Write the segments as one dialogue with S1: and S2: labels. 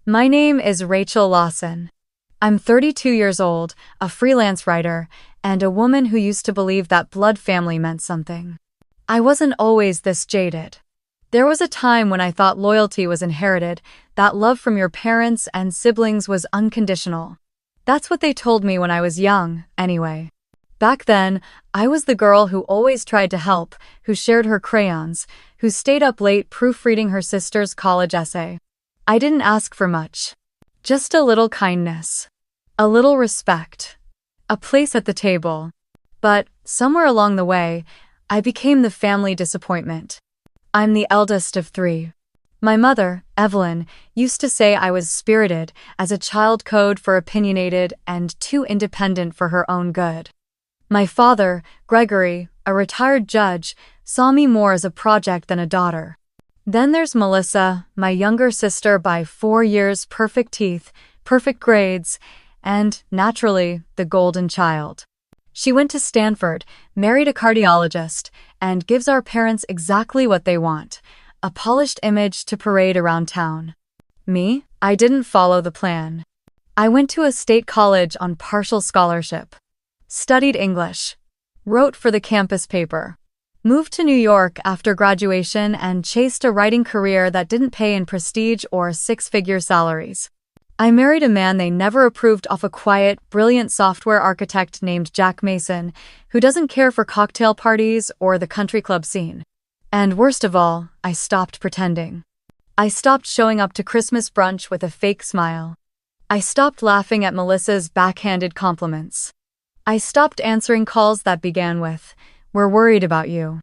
S1: My name is Rachel Lawson. I'm 32 years old, a freelance writer, and a woman who used to believe that blood family meant something. I wasn't always this jaded. There was a time when I thought loyalty was inherited, that love from your parents and siblings was unconditional. That's what they told me when I was young, anyway. Back then, I was the girl who always tried to help, who shared her crayons, who stayed up late proofreading her sister's college essay. I didn't ask for much. Just a little kindness. A little respect. A place at the table. But, somewhere along the way, I became the family disappointment. I'm the eldest of three. My mother, Evelyn, used to say I was spirited, as a child code for opinionated and too independent for her own good. My father, Gregory, a retired judge, saw me more as a project than a daughter. Then there's Melissa, my younger sister by 4 years, perfect teeth, perfect grades, and, naturally, the golden child. She went to Stanford, married a cardiologist, and gives our parents exactly what they want, a polished image to parade around town. Me? I didn't follow the plan. I went to a state college on partial scholarship. Studied English. Wrote for the campus paper. Moved to New York after graduation and chased a writing career that didn't pay in prestige or six-figure salaries. I married a man they never approved of, a quiet, brilliant software architect named Jack Mason, who doesn't care for cocktail parties or the country club scene. And worst of all, I stopped pretending. I stopped showing up to Christmas brunch with a fake smile. I stopped laughing at Melissa's backhanded compliments. I stopped answering calls that began with, "We're worried about you."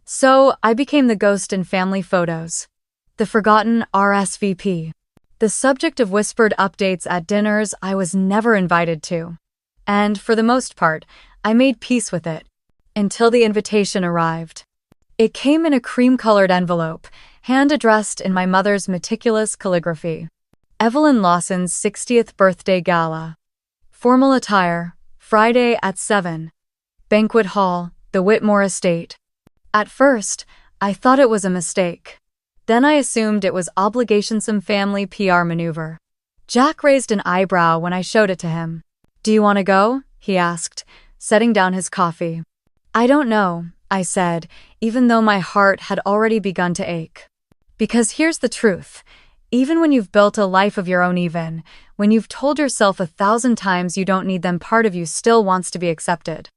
S1: So, I became the ghost in family photos. The forgotten RSVP. The subject of whispered updates at dinners I was never invited to. And, for the most part, I made peace with it. Until the invitation arrived. It came in a cream-colored envelope, hand-addressed in my mother's meticulous calligraphy. Evelyn Lawson's 60th birthday gala. Formal attire, Friday at 7. Banquet hall, the Whitmore estate. At first, I thought it was a mistake. Then I assumed it was some family PR maneuver. Jack raised an eyebrow when I showed it to him. "Do you want to go?" he asked, setting down his coffee. "I don't know," I said, even though my heart had already begun to ache. Because here's the truth. Even when you've built a life of your own, even when you've told yourself 1,000 times you don't need them, part of you still wants to be accepted.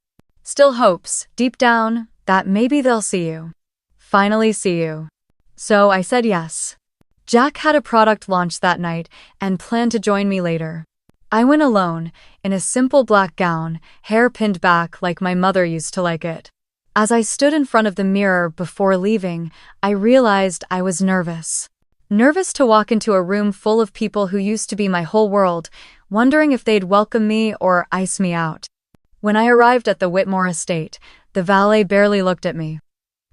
S1: Still hopes, deep down, that maybe they'll see you. Finally see you. So I said yes. Jack had a product launch that night and planned to join me later. I went alone, in a simple black gown, hair pinned back like my mother used to like it. As I stood in front of the mirror before leaving, I realized I was nervous. Nervous to walk into a room full of people who used to be my whole world, wondering if they'd welcome me or ice me out. When I arrived at the Whitmore estate, the valet barely looked at me.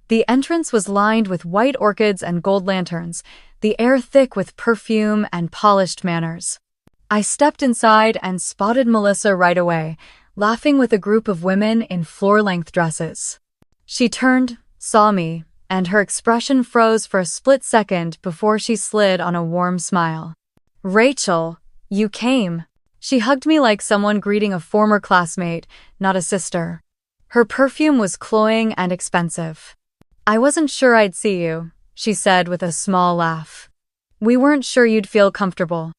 S1: The entrance was lined with white orchids and gold lanterns, the air thick with perfume and polished manners. I stepped inside and spotted Melissa right away, laughing with a group of women in floor-length dresses. She turned, saw me, and her expression froze for a split second before she slid on a warm smile. "Rachel, you came." She hugged me like someone greeting a former classmate, not a sister. Her perfume was cloying and expensive. "I wasn't sure I'd see you," she said with a small laugh. "We weren't sure you'd feel comfortable."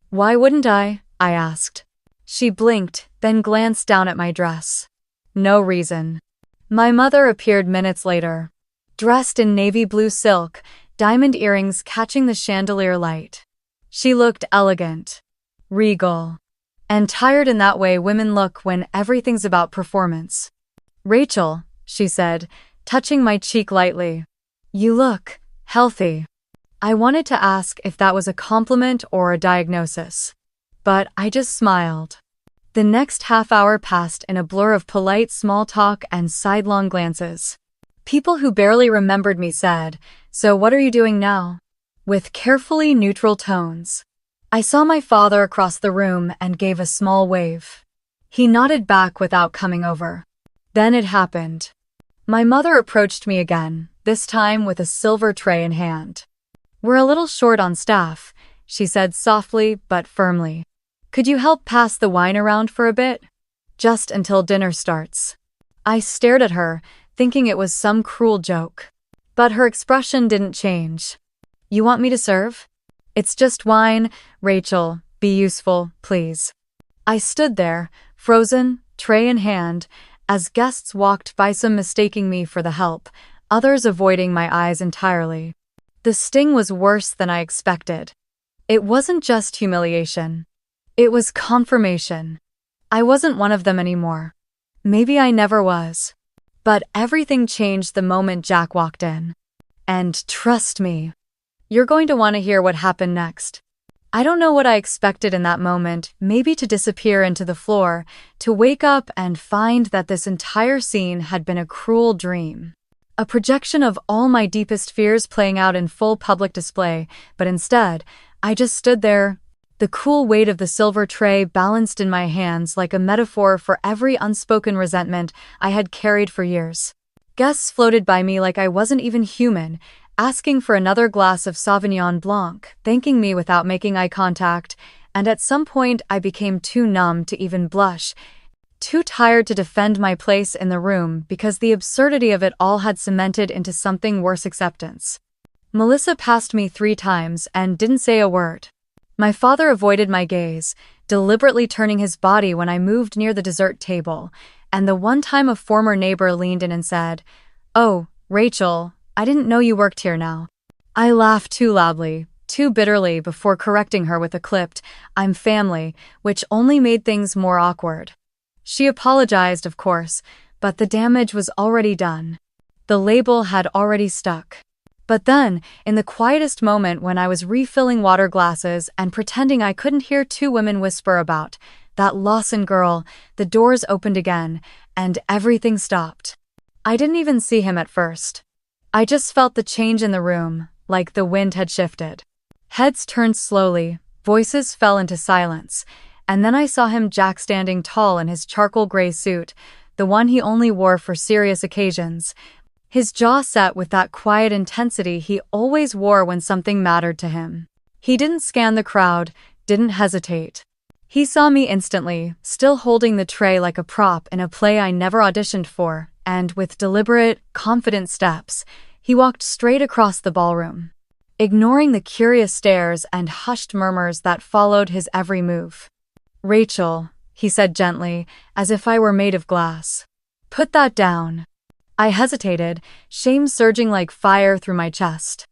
S1: "Why wouldn't I?" I asked. She blinked, then glanced down at my dress. "No reason." My mother appeared minutes later. Dressed in navy blue silk, diamond earrings catching the chandelier light. She looked elegant. Regal. And tired in that way women look when everything's about performance. "Rachel," she said, touching my cheek lightly. "You look healthy." I wanted to ask if that was a compliment or a diagnosis. But I just smiled. The next half hour passed in a blur of polite small talk and sidelong glances. People who barely remembered me said, "So what are you doing now?" with carefully neutral tones. I saw my father across the room and gave a small wave. He nodded back without coming over. Then it happened. My mother approached me again, this time with a silver tray in hand. "We're a little short on staff. she said softly but firmly. Could you help pass the wine around for a bit? Just until dinner starts. I stared at her, thinking it was some cruel joke. But her expression didn't change. You want me to serve? It's just wine, Rachel. Be useful, please. I stood there, frozen, tray in hand, as guests walked by, some mistaking me for the help, others avoiding my eyes entirely. The sting was worse than I expected. It wasn't just humiliation. It was confirmation. I wasn't one of them anymore. Maybe I never was. But everything changed the moment Jack walked in. And trust me, you're going to want to hear what happened next. I don't know what I expected in that moment, maybe to disappear into the floor, to wake up and find that this entire scene had been a cruel dream. A projection of all my deepest fears playing out in full public display, but instead, I just stood there, the cool weight of the silver tray balanced in my hands like a metaphor for every unspoken resentment I had carried for years. Guests floated by me like I wasn't even human, asking for another glass of Sauvignon Blanc, thanking me without making eye contact, and at some point I became too numb to even blush, too tired to defend my place in the room because the absurdity of it all had cemented into something worse: acceptance. Melissa passed me 3 times and didn't say a word. My father avoided my gaze, deliberately turning his body when I moved near the dessert table, and the one time a former neighbor leaned in and said, "Oh, Rachel, I didn't know you worked here now." I laughed too loudly, too bitterly before correcting her with a clipped, "I'm family," which only made things more awkward. She apologized, of course, but the damage was already done. The label had already stuck. But then, in the quietest moment when I was refilling water glasses and pretending I couldn't hear 2 women whisper about that Lawson girl, the doors opened again, and everything stopped. I didn't even see him at first. I just felt the change in the room, like the wind had shifted. Heads turned slowly, voices fell into silence, and then I saw him, Jack, standing tall in his charcoal gray suit, the one he only wore for serious occasions, his jaw set with that quiet intensity he always wore when something mattered to him. He didn't scan the crowd, didn't hesitate. He saw me instantly, still holding the tray like a prop in a play I never auditioned for, and with deliberate, confident steps, he walked straight across the ballroom, ignoring the curious stares and hushed murmurs that followed his every move. "Rachel," he said gently, as if I were made of glass. "Put that down." I hesitated, shame surging like fire through my chest.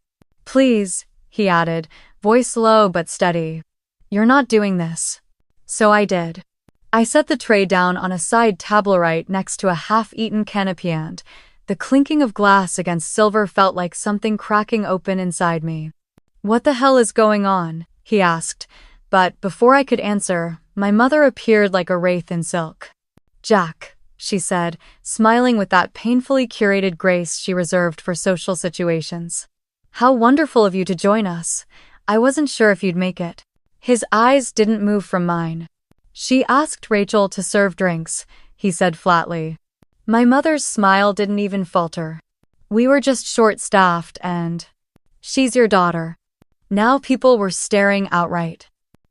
S1: "Please," he added, voice low but steady. "You're not doing this." So I did. I set the tray down on a side table right next to a half-eaten canapé, and the clinking of glass against silver felt like something cracking open inside me. "What the hell is going on?" he asked, but before I could answer, my mother appeared like a wraith in silk. "Jack," she said, smiling with that painfully curated grace she reserved for social situations. "How wonderful of you to join us. I wasn't sure if you'd make it." His eyes didn't move from mine. "She asked Rachel to serve drinks," he said flatly. My mother's smile didn't even falter. "We were just short-staffed and she's your daughter." Now people were staring outright.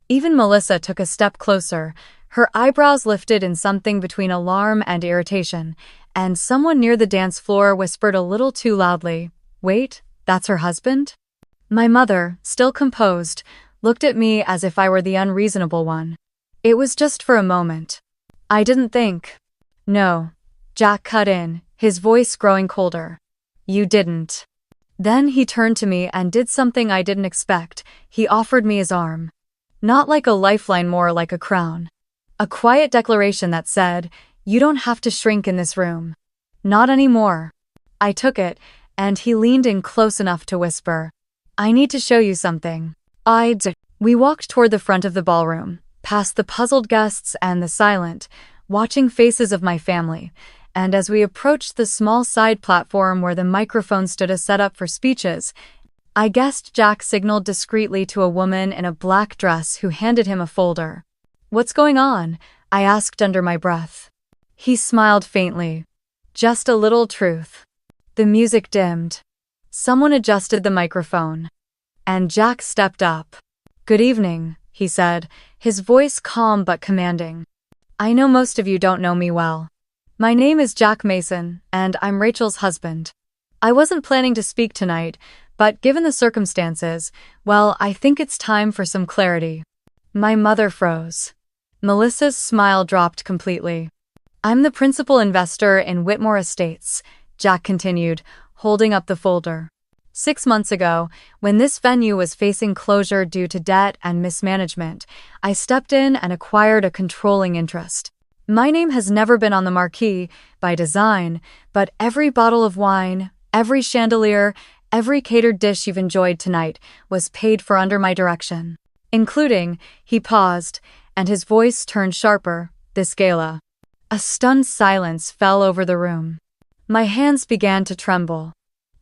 S1: Even Melissa took a step closer, her eyebrows lifted in something between alarm and irritation, and someone near the dance floor whispered a little too loudly, "Wait, that's her husband?" My mother, still composed, looked at me as if I were the unreasonable one. It was just for a moment. "I didn't think." "No," Jack cut in, his voice growing colder. "You didn't." Then he turned to me and did something I didn't expect. He offered me his arm. Not like a lifeline, more like a crown. A quiet declaration that said, "You don't have to shrink in this room. Not anymore." I took it, and he leaned in close enough to whisper, "I need to show you something." We walked toward the front of the ballroom, past the puzzled guests and the silent, watching faces of my family, and as we approached the small side platform where the microphone stood as set up for speeches, I guessed Jack signaled discreetly to a woman in a black dress who handed him a folder. "What's going on?" I asked under my breath. He smiled faintly. "Just a little truth." The music dimmed. Someone adjusted the microphone. And Jack stepped up. "Good evening," he said, his voice calm but commanding. "I know most of you don't know me well. My name is Jack Mason, and I'm Rachel's husband. I wasn't planning to speak tonight, but given the circumstances, well, I think it's time for some clarity." My mother froze. Melissa's smile dropped completely. "I'm the principal investor in Whitmore Estates," Jack continued, holding up the folder. "6 months ago, when this venue was facing closure due to debt and mismanagement, I stepped in and acquired a controlling interest. My name has never been on the marquee, by design, but every bottle of wine, every chandelier, every catered dish you've enjoyed tonight was paid for under my direction. Including," he paused, and his voice turned sharper, "this gala." A stunned silence fell over the room. My hands began to tremble.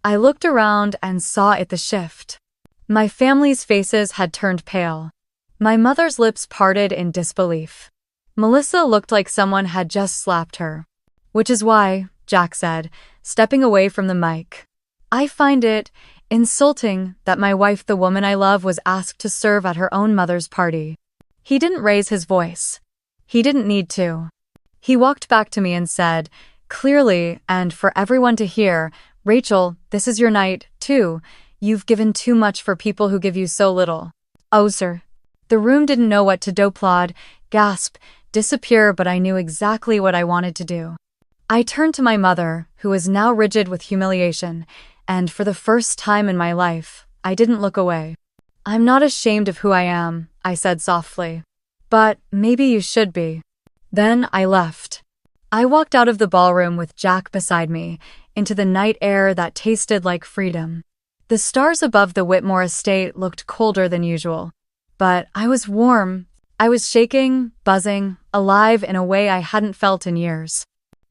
S1: I looked around and saw it the shift. My family's faces had turned pale. My mother's lips parted in disbelief. Melissa looked like someone had just slapped her. "Which is why," Jack said, stepping away from the mic, "I find it insulting that my wife, the woman I love, was asked to serve at her own mother's party." He didn't raise his voice. He didn't need to. He walked back to me and said, clearly and for everyone to hear, "Rachel, this is your night, too. You've given too much for people who give you so little." "Oh, sir." The room didn't know what to do, applaud, gasp, disappear, but I knew exactly what I wanted to do. I turned to my mother, who was now rigid with humiliation, and for the first time in my life, I didn't look away. "I'm not ashamed of who I am," I said softly. "But maybe you should be." Then I left. I walked out of the ballroom with Jack beside me, into the night air that tasted like freedom. The stars above the Whitmore estate looked colder than usual. But I was warm. I was shaking, buzzing, alive in a way I hadn't felt in years.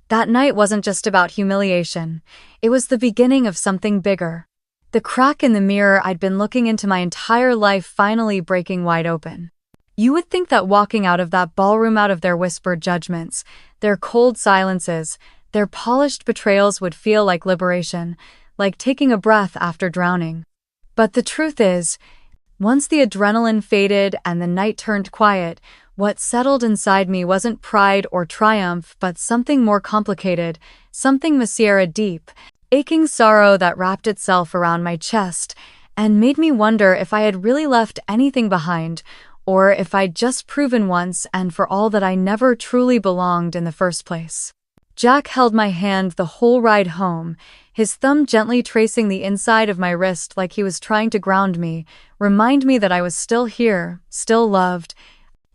S1: That night wasn't just about humiliation. It was the beginning of something bigger. The crack in the mirror I'd been looking into my entire life finally breaking wide open. You would think that walking out of that ballroom, out of their whispered judgments, their cold silences, their polished betrayals, would feel like liberation, like taking a breath after drowning. But the truth is, once the adrenaline faded and the night turned quiet, what settled inside me wasn't pride or triumph, but something more complicated, something Mascara deep, aching sorrow that wrapped itself around my chest and made me wonder if I had really left anything behind, or if I'd just proven once and for all that I never truly belonged in the first place. Jack held my hand the whole ride home, his thumb gently tracing the inside of my wrist like he was trying to ground me, remind me that I was still here, still loved,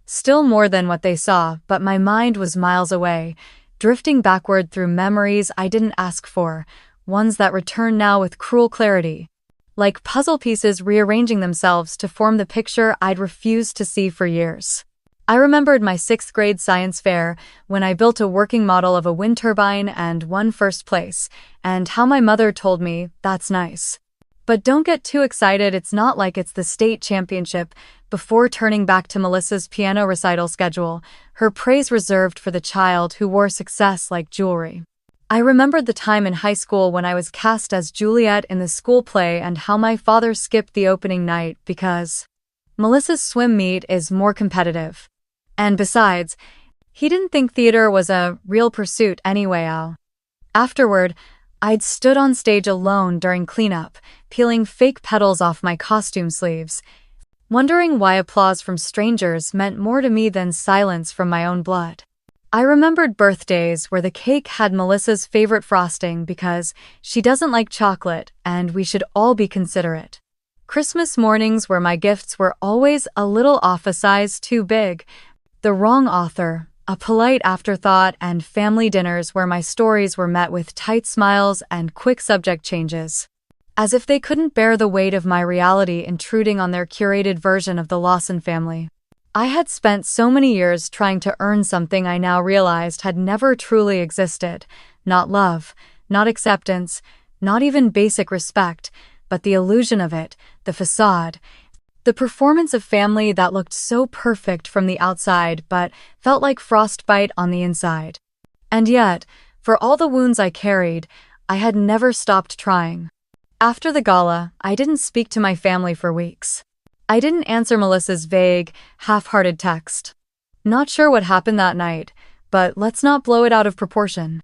S1: still more than what they saw, but my mind was miles away, drifting backward through memories I didn't ask for, ones that return now with cruel clarity, like puzzle pieces rearranging themselves to form the picture I'd refused to see for years. I remembered my 6th grade science fair, when I built a working model of a wind turbine and won first place, and how my mother told me, "That's nice. But don't get too excited, it's not like it's the state championship," before turning back to Melissa's piano recital schedule, her praise reserved for the child who wore success like jewelry. I remembered the time in high school when I was cast as Juliet in the school play and how my father skipped the opening night because Melissa's swim meet is more competitive. And besides, he didn't think theater was a real pursuit anyway. Afterward, I'd stood on stage alone during cleanup, peeling fake petals off my costume sleeves, wondering why applause from strangers meant more to me than silence from my own blood. I remembered birthdays where the cake had Melissa's favorite frosting because she doesn't like chocolate and we should all be considerate. Christmas mornings where my gifts were always a little off a size too big, the wrong author, a polite afterthought, and family dinners where my stories were met with tight smiles and quick subject changes, as if they couldn't bear the weight of my reality intruding on their curated version of the Lawson family. I had spent so many years trying to earn something I now realized had never truly existed. Not love, not acceptance, not even basic respect, but the illusion of it, the facade, the performance of family that looked so perfect from the outside but felt like frostbite on the inside. And yet, for all the wounds I carried, I had never stopped trying. After the gala, I didn't speak to my family for weeks. I didn't answer Melissa's vague, half-hearted text. Not sure what happened that night, but let's not blow it out of proportion.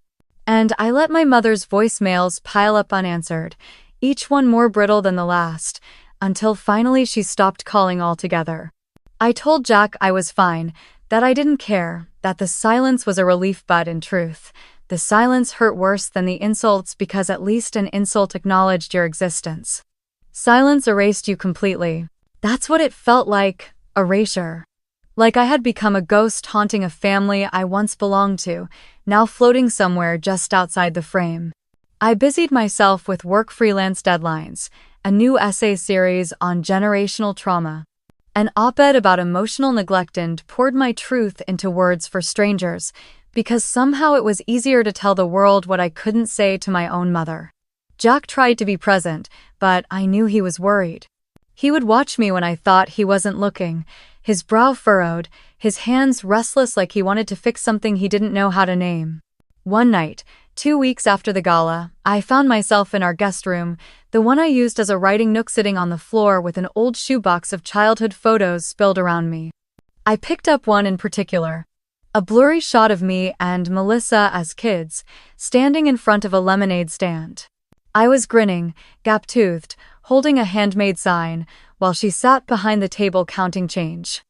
S1: And I let my mother's voicemails pile up unanswered, each one more brittle than the last, until finally she stopped calling altogether. I told Jack I was fine, that I didn't care, that the silence was a relief, but in truth, the silence hurt worse than the insults because at least an insult acknowledged your existence. Silence erased you completely. That's what it felt like, erasure. Like I had become a ghost haunting a family I once belonged to, now floating somewhere just outside the frame. I busied myself with work freelance deadlines, a new essay series on generational trauma, an op-ed about emotional neglect, and poured my truth into words for strangers, because somehow it was easier to tell the world what I couldn't say to my own mother. Jack tried to be present, but I knew he was worried. He would watch me when I thought he wasn't looking, his brow furrowed, his hands restless like he wanted to fix something he didn't know how to name. One night, 2 weeks after the gala, I found myself in our guest room, the one I used as a writing nook, sitting on the floor with an old shoebox of childhood photos spilled around me. I picked up one in particular, a blurry shot of me and Melissa as kids, standing in front of a lemonade stand. I was grinning, gap-toothed, holding a handmade sign, while she sat behind the table counting change.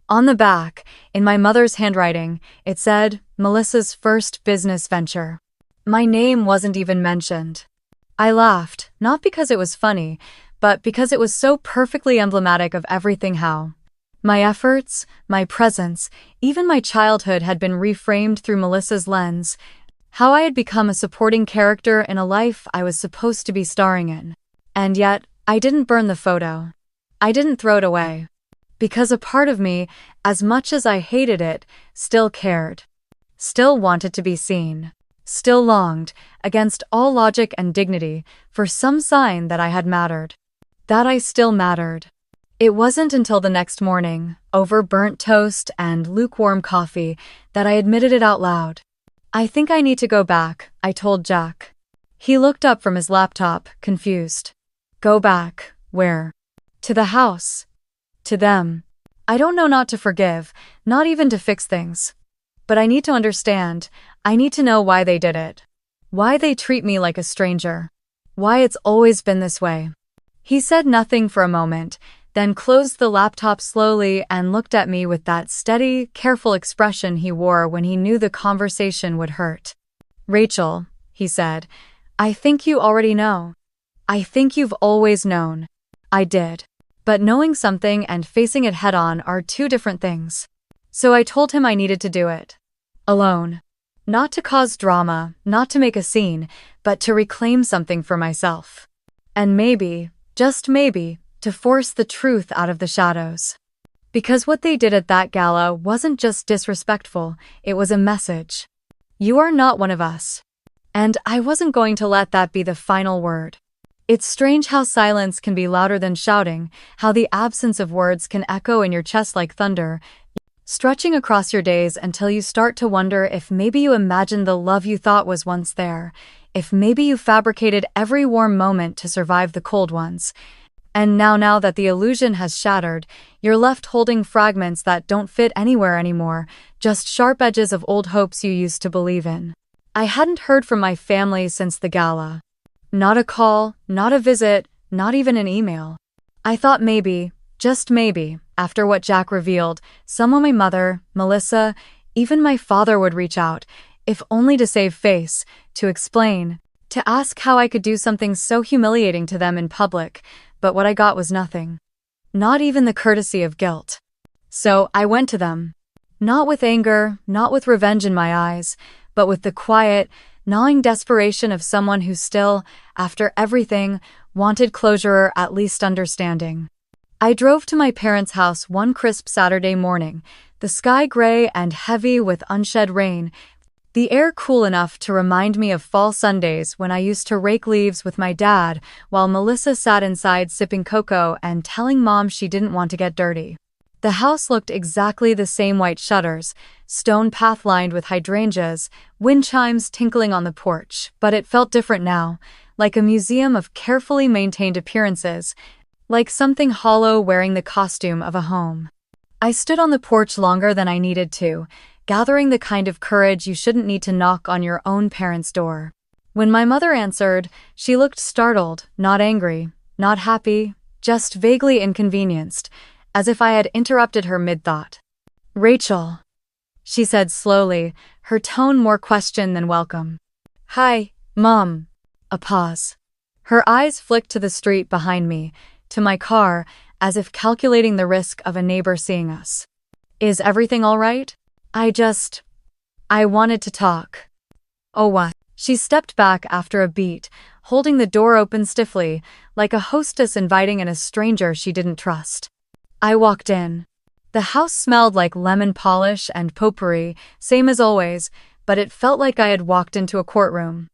S1: On the back, in my mother's handwriting, it said, Melissa's first business venture. My name wasn't even mentioned. I laughed, not because it was funny, but because it was so perfectly emblematic of everything how my efforts, my presence, even my childhood had been reframed through Melissa's lens, how I had become a supporting character in a life I was supposed to be starring in. And yet, I didn't burn the photo. I didn't throw it away. Because a part of me, as much as I hated it, still cared. Still wanted to be seen. Still longed, against all logic and dignity, for some sign that I had mattered. That I still mattered. It wasn't until the next morning, over burnt toast and lukewarm coffee, that I admitted it out loud. I think I need to go back, I told Jack. He looked up from his laptop, confused. Go back, where? To the house. To them. I don't know, not to forgive, not even to fix things. But I need to understand, I need to know why they did it. Why they treat me like a stranger. Why it's always been this way. He said nothing for a moment, then closed the laptop slowly and looked at me with that steady, careful expression he wore when he knew the conversation would hurt. Rachel, he said, I think you already know. I think you've always known. I did. But knowing something and facing it head-on are two different things. So I told him I needed to do it. Alone. Not to cause drama, not to make a scene, but to reclaim something for myself. And maybe, just maybe, to force the truth out of the shadows. Because what they did at that gala wasn't just disrespectful, it was a message. You are not one of us. And I wasn't going to let that be the final word. It's strange how silence can be louder than shouting, how the absence of words can echo in your chest like thunder, stretching across your days until you start to wonder if maybe you imagined the love you thought was once there, if maybe you fabricated every warm moment to survive the cold ones. And now that the illusion has shattered, you're left holding fragments that don't fit anywhere anymore, just sharp edges of old hopes you used to believe in. I hadn't heard from my family since the gala. Not a call, not a visit, not even an email. I thought maybe, just maybe, after what Jack revealed, someone, my mother, Melissa, even my father would reach out, if only to save face, to explain, to ask how I could do something so humiliating to them in public, but what I got was nothing. Not even the courtesy of guilt. So I went to them. Not with anger, not with revenge in my eyes, but with the quiet, gnawing desperation of someone who still, after everything, wanted closure or at least understanding. I drove to my parents' house one crisp Saturday morning, the sky gray and heavy with unshed rain, the air cool enough to remind me of fall Sundays when I used to rake leaves with my dad while Melissa sat inside sipping cocoa and telling Mom she didn't want to get dirty. The house looked exactly the same: white shutters, stone path lined with hydrangeas, wind chimes tinkling on the porch, but it felt different now, like a museum of carefully maintained appearances, like something hollow wearing the costume of a home. I stood on the porch longer than I needed to, gathering the kind of courage you shouldn't need to knock on your own parents' door. When my mother answered, she looked startled, not angry, not happy, just vaguely inconvenienced, as if I had interrupted her mid-thought. "Rachel," she said slowly, her tone more question than welcome. "Hi, Mom." A pause. Her eyes flicked to the street behind me, to my car, as if calculating the risk of a neighbor seeing us. "Is everything all right? I wanted to talk." "Oh, what?" She stepped back after a beat, holding the door open stiffly, like a hostess inviting in a stranger she didn't trust. I walked in. The house smelled like lemon polish and potpourri, same as always, but it felt like I had walked into a courtroom.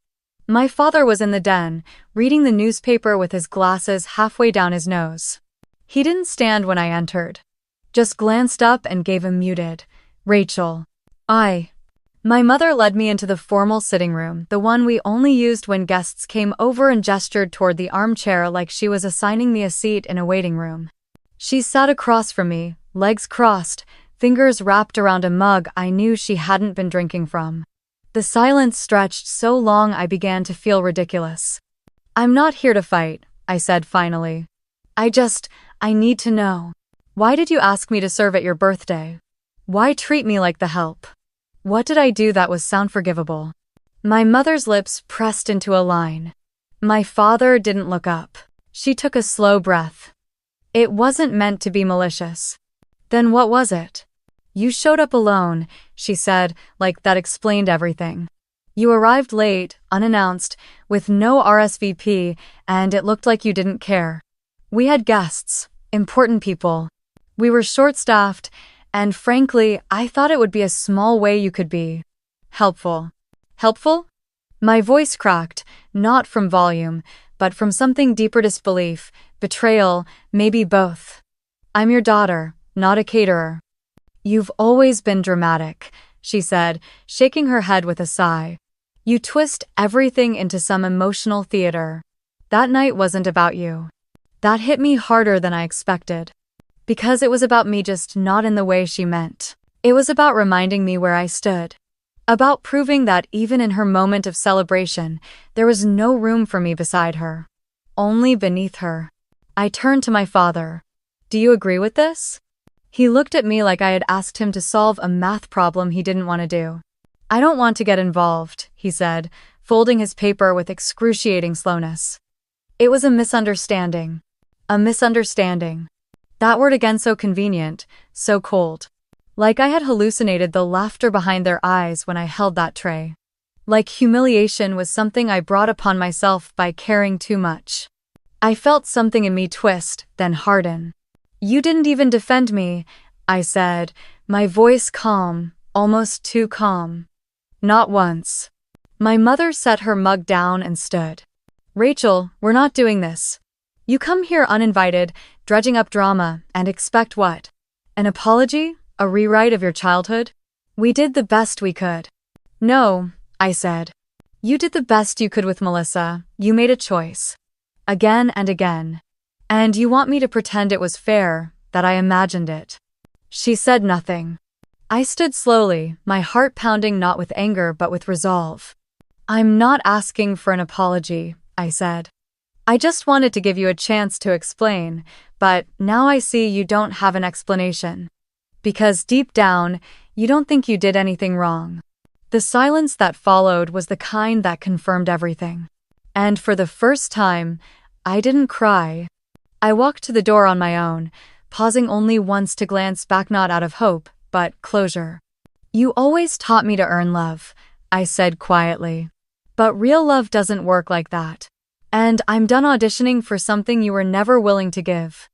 S1: My father was in the den, reading the newspaper with his glasses halfway down his nose. He didn't stand when I entered. Just glanced up and gave a muted, "Rachel." My mother led me into the formal sitting room, the one we only used when guests came over, and gestured toward the armchair like she was assigning me a seat in a waiting room. She sat across from me, legs crossed, fingers wrapped around a mug I knew she hadn't been drinking from. The silence stretched so long I began to feel ridiculous. "I'm not here to fight," I said finally. I need to know. Why did you ask me to serve at your birthday? Why treat me like the help? What did I do that was sound forgivable?" My mother's lips pressed into a line. My father didn't look up. She took a slow breath. "It wasn't meant to be malicious." "Then what was it?" "You showed up alone," she said, like that explained everything. "You arrived late, unannounced, with no RSVP, and it looked like you didn't care. We had guests, important people. We were short-staffed, and frankly, I thought it would be a small way you could be helpful." "Helpful?" My voice cracked, not from volume, but from something deeper: disbelief, betrayal, maybe both. "I'm your daughter, not a caterer." "You've always been dramatic," she said, shaking her head with a sigh. "You twist everything into some emotional theater. That night wasn't about you." That hit me harder than I expected. Because it was about me, just not in the way she meant. It was about reminding me where I stood. About proving that even in her moment of celebration, there was no room for me beside her. Only beneath her. I turned to my father. "Do you agree with this?" He looked at me like I had asked him to solve a math problem he didn't want to do. "I don't want to get involved," he said, folding his paper with excruciating slowness. "It was a misunderstanding. A misunderstanding." That word again, so convenient, so cold. Like I had hallucinated the laughter behind their eyes when I held that tray. Like humiliation was something I brought upon myself by caring too much. I felt something in me twist, then harden. "You didn't even defend me," I said, my voice calm, almost too calm. "Not once." My mother set her mug down and stood. "Rachel, we're not doing this. You come here uninvited, dredging up drama, and expect what? An apology? A rewrite of your childhood? We did the best we could." "No," I said. "You did the best you could with Melissa. You made a choice. Again and again. And you want me to pretend it was fair, that I imagined it." She said nothing. I stood slowly, my heart pounding not with anger but with resolve. "I'm not asking for an apology," I said. "I just wanted to give you a chance to explain, but now I see you don't have an explanation. Because deep down, you don't think you did anything wrong." The silence that followed was the kind that confirmed everything. And for the first time, I didn't cry. I walked to the door on my own, pausing only once to glance back, not out of hope, but closure. "You always taught me to earn love," I said quietly. "But real love doesn't work like that. And I'm done auditioning for something you were never willing to give."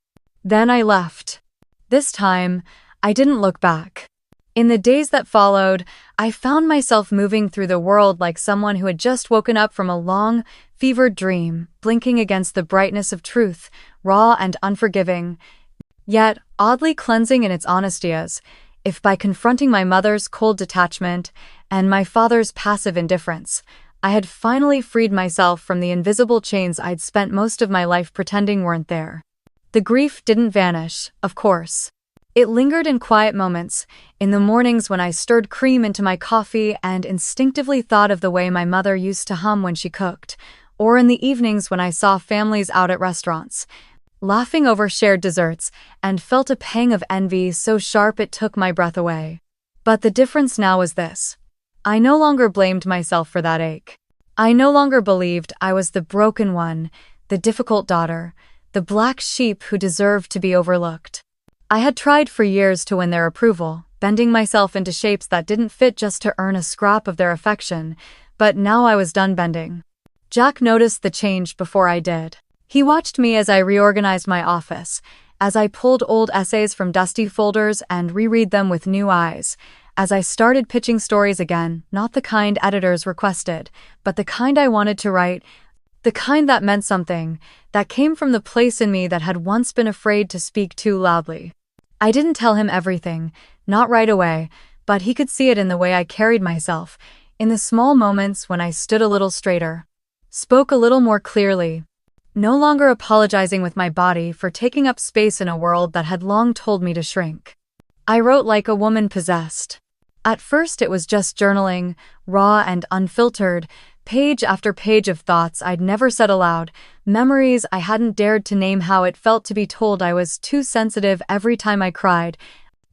S1: Then I left. This time, I didn't look back. In the days that followed, I found myself moving through the world like someone who had just woken up from a long, fevered dream, blinking against the brightness of truth, raw and unforgiving, yet oddly cleansing in its honesty, as if by confronting my mother's cold detachment and my father's passive indifference, I had finally freed myself from the invisible chains I'd spent most of my life pretending weren't there. The grief didn't vanish, of course. It lingered in quiet moments, in the mornings when I stirred cream into my coffee and instinctively thought of the way my mother used to hum when she cooked, or in the evenings when I saw families out at restaurants, laughing over shared desserts, and felt a pang of envy so sharp it took my breath away. But the difference now was this. I no longer blamed myself for that ache. I no longer believed I was the broken one, the difficult daughter, the black sheep who deserved to be overlooked. I had tried for years to win their approval, bending myself into shapes that didn't fit just to earn a scrap of their affection, but now I was done bending. Jack noticed the change before I did. He watched me as I reorganized my office, as I pulled old essays from dusty folders and reread them with new eyes, as I started pitching stories again, not the kind editors requested, but the kind I wanted to write, the kind that meant something, that came from the place in me that had once been afraid to speak too loudly. I didn't tell him everything, not right away, but he could see it in the way I carried myself, in the small moments when I stood a little straighter, spoke a little more clearly, no longer apologizing with my body for taking up space in a world that had long told me to shrink. I wrote like a woman possessed. At first it was just journaling, raw and unfiltered, page after page of thoughts I'd never said aloud, memories I hadn't dared to name, how it felt to be told I was too sensitive every time I cried,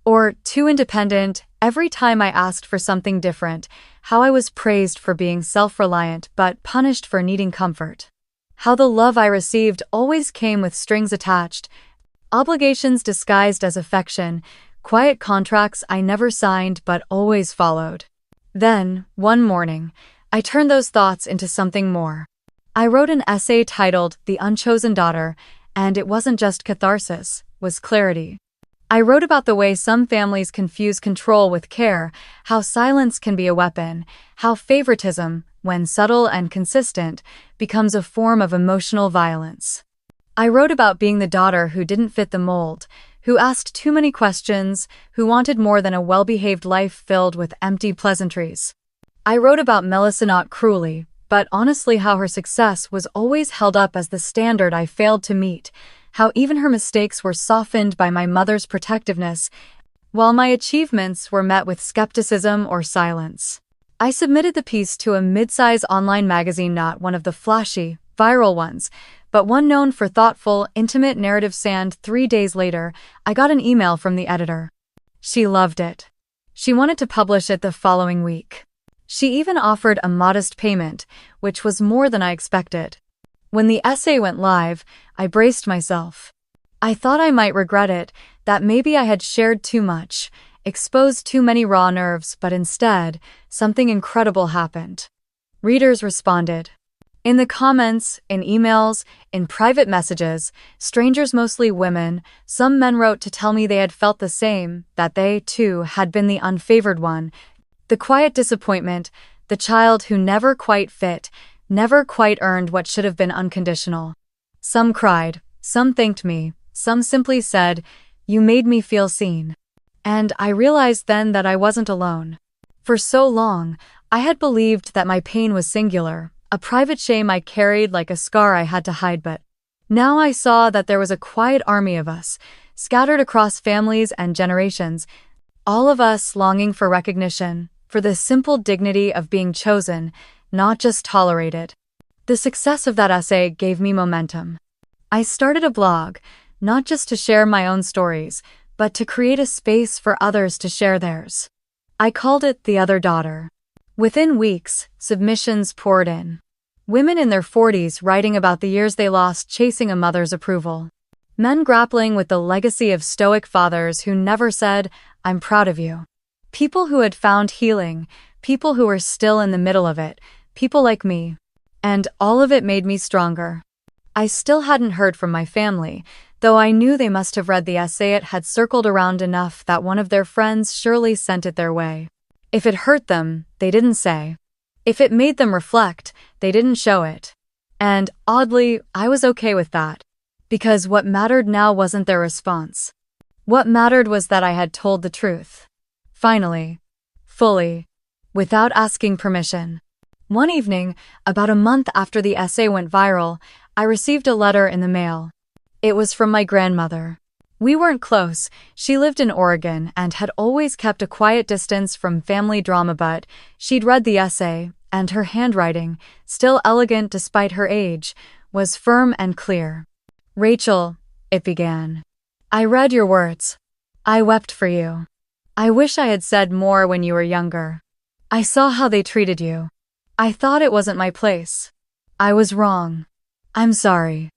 S1: or too independent every time I asked for something different, how I was praised for being self-reliant but punished for needing comfort. How the love I received always came with strings attached, obligations disguised as affection, quiet contracts I never signed but always followed. Then, one morning, I turned those thoughts into something more. I wrote an essay titled The Unchosen Daughter, and it wasn't just catharsis, was clarity. I wrote about the way some families confuse control with care, how silence can be a weapon, how favoritism, when subtle and consistent, becomes a form of emotional violence. I wrote about being the daughter who didn't fit the mold, who asked too many questions, who wanted more than a well-behaved life filled with empty pleasantries. I wrote about Melissa, not cruelly, but honestly, how her success was always held up as the standard I failed to meet, how even her mistakes were softened by my mother's protectiveness, while my achievements were met with skepticism or silence. I submitted the piece to a mid-size online magazine, not one of the flashy, viral ones, but one known for thoughtful, intimate narratives, and 3 days later, I got an email from the editor. She loved it. She wanted to publish it the following week. She even offered a modest payment, which was more than I expected. When the essay went live, I braced myself. I thought I might regret it, that maybe I had shared too much, exposed too many raw nerves, but instead, something incredible happened. Readers responded. In the comments, in emails, in private messages, strangers, mostly women, some men wrote to tell me they had felt the same, that they, too, had been the unfavored one, the quiet disappointment, the child who never quite fit, never quite earned what should have been unconditional. Some cried, some thanked me, some simply said, "You made me feel seen." And I realized then that I wasn't alone. For so long, I had believed that my pain was singular, a private shame I carried like a scar I had to hide, but now I saw that there was a quiet army of us, scattered across families and generations, all of us longing for recognition, for the simple dignity of being chosen, not just tolerated. The success of that essay gave me momentum. I started a blog, not just to share my own stories, but to create a space for others to share theirs. I called it The Other Daughter. Within weeks, submissions poured in. Women in their 40s writing about the years they lost chasing a mother's approval. Men grappling with the legacy of stoic fathers who never said, "I'm proud of you." People who had found healing, people who were still in the middle of it, people like me. And all of it made me stronger. I still hadn't heard from my family, though I knew they must have read the essay. It had circled around enough that one of their friends surely sent it their way. If it hurt them, they didn't say. If it made them reflect, they didn't show it. And, oddly, I was okay with that. Because what mattered now wasn't their response. What mattered was that I had told the truth. Finally. Fully. Without asking permission. One evening, about a month after the essay went viral, I received a letter in the mail. It was from my grandmother. We weren't close. She lived in Oregon and had always kept a quiet distance from family drama, but she'd read the essay, and her handwriting, still elegant despite her age, was firm and clear. "Rachel," it began. "I read your words. I wept for you. I wish I had said more when you were younger. I saw how they treated you. I thought it wasn't my place. I was wrong. I'm sorry.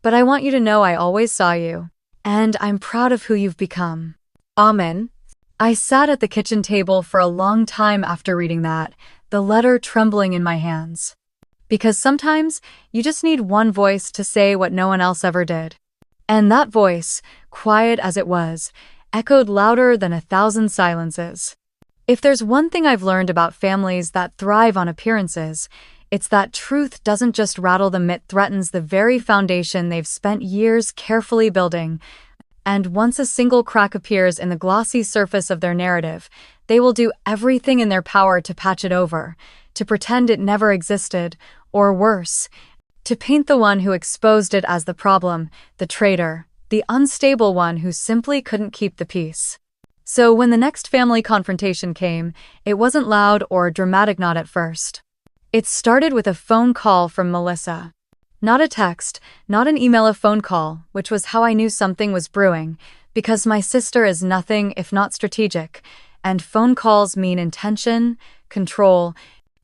S1: But I want you to know I always saw you. And I'm proud of who you've become. Amen." I sat at the kitchen table for a long time after reading that, the letter trembling in my hands. Because sometimes you just need one voice to say what no one else ever did. And that voice, quiet as it was, echoed louder than 1,000 silences. If there's one thing I've learned about families that thrive on appearances, it's that truth doesn't just rattle them, it threatens the very foundation they've spent years carefully building. And once a single crack appears in the glossy surface of their narrative, they will do everything in their power to patch it over, to pretend it never existed, or worse, to paint the one who exposed it as the problem, the traitor, the unstable one who simply couldn't keep the peace. So when the next family confrontation came, it wasn't loud or dramatic, not at first. It started with a phone call from Melissa. Not a text, not an email, a phone call, which was how I knew something was brewing, because my sister is nothing if not strategic, and phone calls mean intention, control,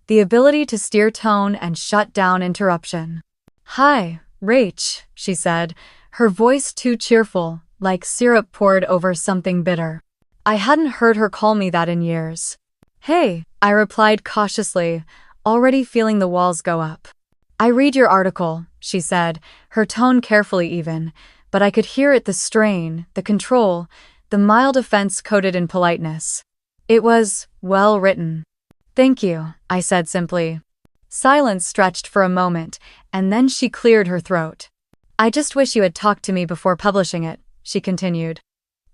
S1: the ability to steer tone and shut down interruption. "Hi, Rach," she said, her voice too cheerful, like syrup poured over something bitter. I hadn't heard her call me that in years. "Hey," I replied cautiously, already feeling the walls go up. "I read your article," she said, her tone carefully even, but I could hear it, the strain, the control, the mild offense coated in politeness. It was well written. "Thank you," I said simply. Silence stretched for a moment, and then she cleared her throat. "I just wish you had talked to me before publishing it," she continued.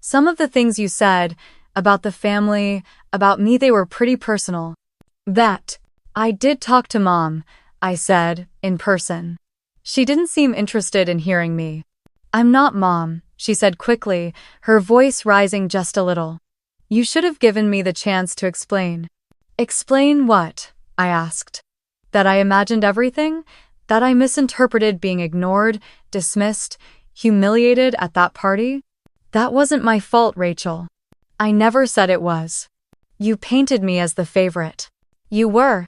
S1: "Some of the things you said, about the family, about me, they were pretty personal." "That I did talk to Mom," I said, in person. She didn't seem interested in hearing me. "I'm not Mom," she said quickly, her voice rising just a little. "You should have given me the chance to explain." "Explain what?" I asked. "That I imagined everything? That I misinterpreted being ignored, dismissed, humiliated at that party? That wasn't my fault, Rachel. I never said it was. You painted me as the favorite. You were."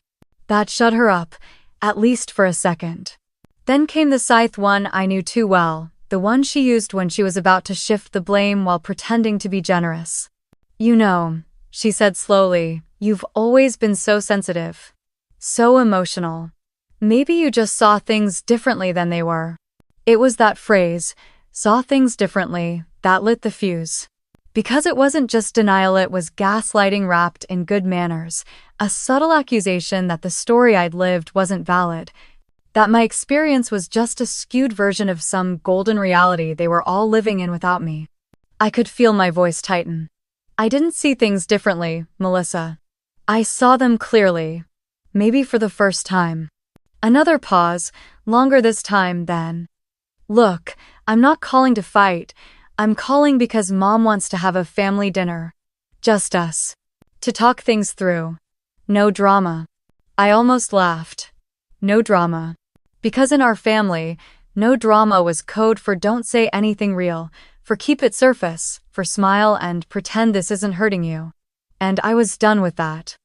S1: That shut her up, at least for a second. Then came the scythe one I knew too well, the one she used when she was about to shift the blame while pretending to be generous. "You know," she said slowly, "you've always been so sensitive. So emotional. Maybe you just saw things differently than they were." It was that phrase, "saw things differently," that lit the fuse. Because it wasn't just denial, it was gaslighting wrapped in good manners, a subtle accusation that the story I'd lived wasn't valid, that my experience was just a skewed version of some golden reality they were all living in without me. I could feel my voice tighten. "I didn't see things differently, Melissa. I saw them clearly. Maybe for the first time." Another pause, longer this time then. "Look, I'm not calling to fight. I'm calling because Mom wants to have a family dinner. Just us. To talk things through. No drama." I almost laughed. No drama. Because in our family, no drama was code for don't say anything real, for keep it surface, for smile and pretend this isn't hurting you. And I was done with that.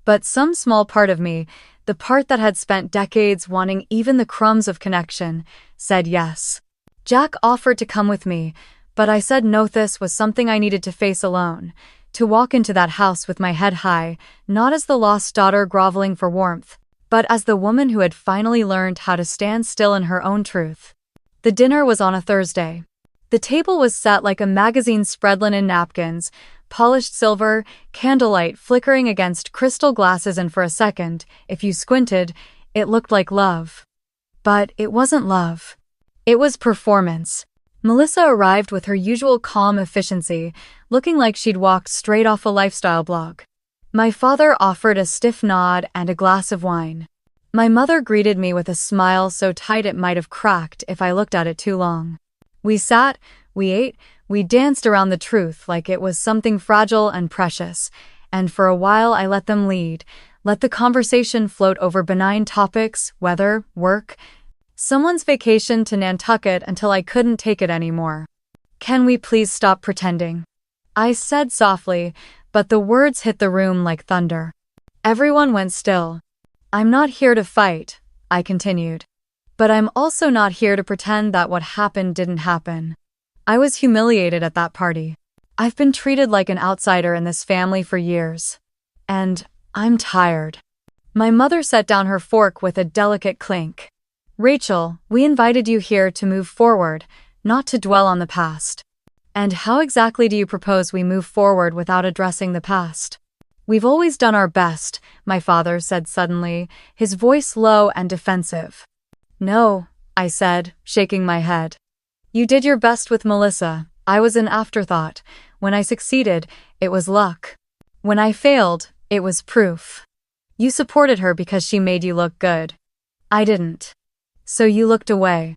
S1: But some small part of me, the part that had spent decades wanting even the crumbs of connection, said yes. Jack offered to come with me, but I said no. This was something I needed to face alone, to walk into that house with my head high, not as the lost daughter groveling for warmth, but as the woman who had finally learned how to stand still in her own truth. The dinner was on a Thursday. The table was set like a magazine spread, linen napkins, polished silver, candlelight flickering against crystal glasses, and for a second, if you squinted, it looked like love. But it wasn't love. It was performance. Melissa arrived with her usual calm efficiency, looking like she'd walked straight off a lifestyle blog. My father offered a stiff nod and a glass of wine. My mother greeted me with a smile so tight it might have cracked if I looked at it too long. We sat, we ate, we danced around the truth like it was something fragile and precious, and for a while I let them lead, let the conversation float over benign topics, weather, work, someone's vacation to Nantucket until I couldn't take it anymore. "Can we please stop pretending?" I said softly, but the words hit the room like thunder. Everyone went still. "I'm not here to fight," I continued. "But I'm also not here to pretend that what happened didn't happen. I was humiliated at that party. I've been treated like an outsider in this family for years. And I'm tired." My mother set down her fork with a delicate clink. "Rachel, we invited you here to move forward, not to dwell on the past. And how exactly do you propose we move forward without addressing the past?" "We've always done our best," my father said suddenly, his voice low and defensive. "No," I said, shaking my head. "You did your best with Melissa. I was an afterthought. When I succeeded, it was luck. When I failed, it was proof. You supported her because she made you look good. I didn't. So you looked away."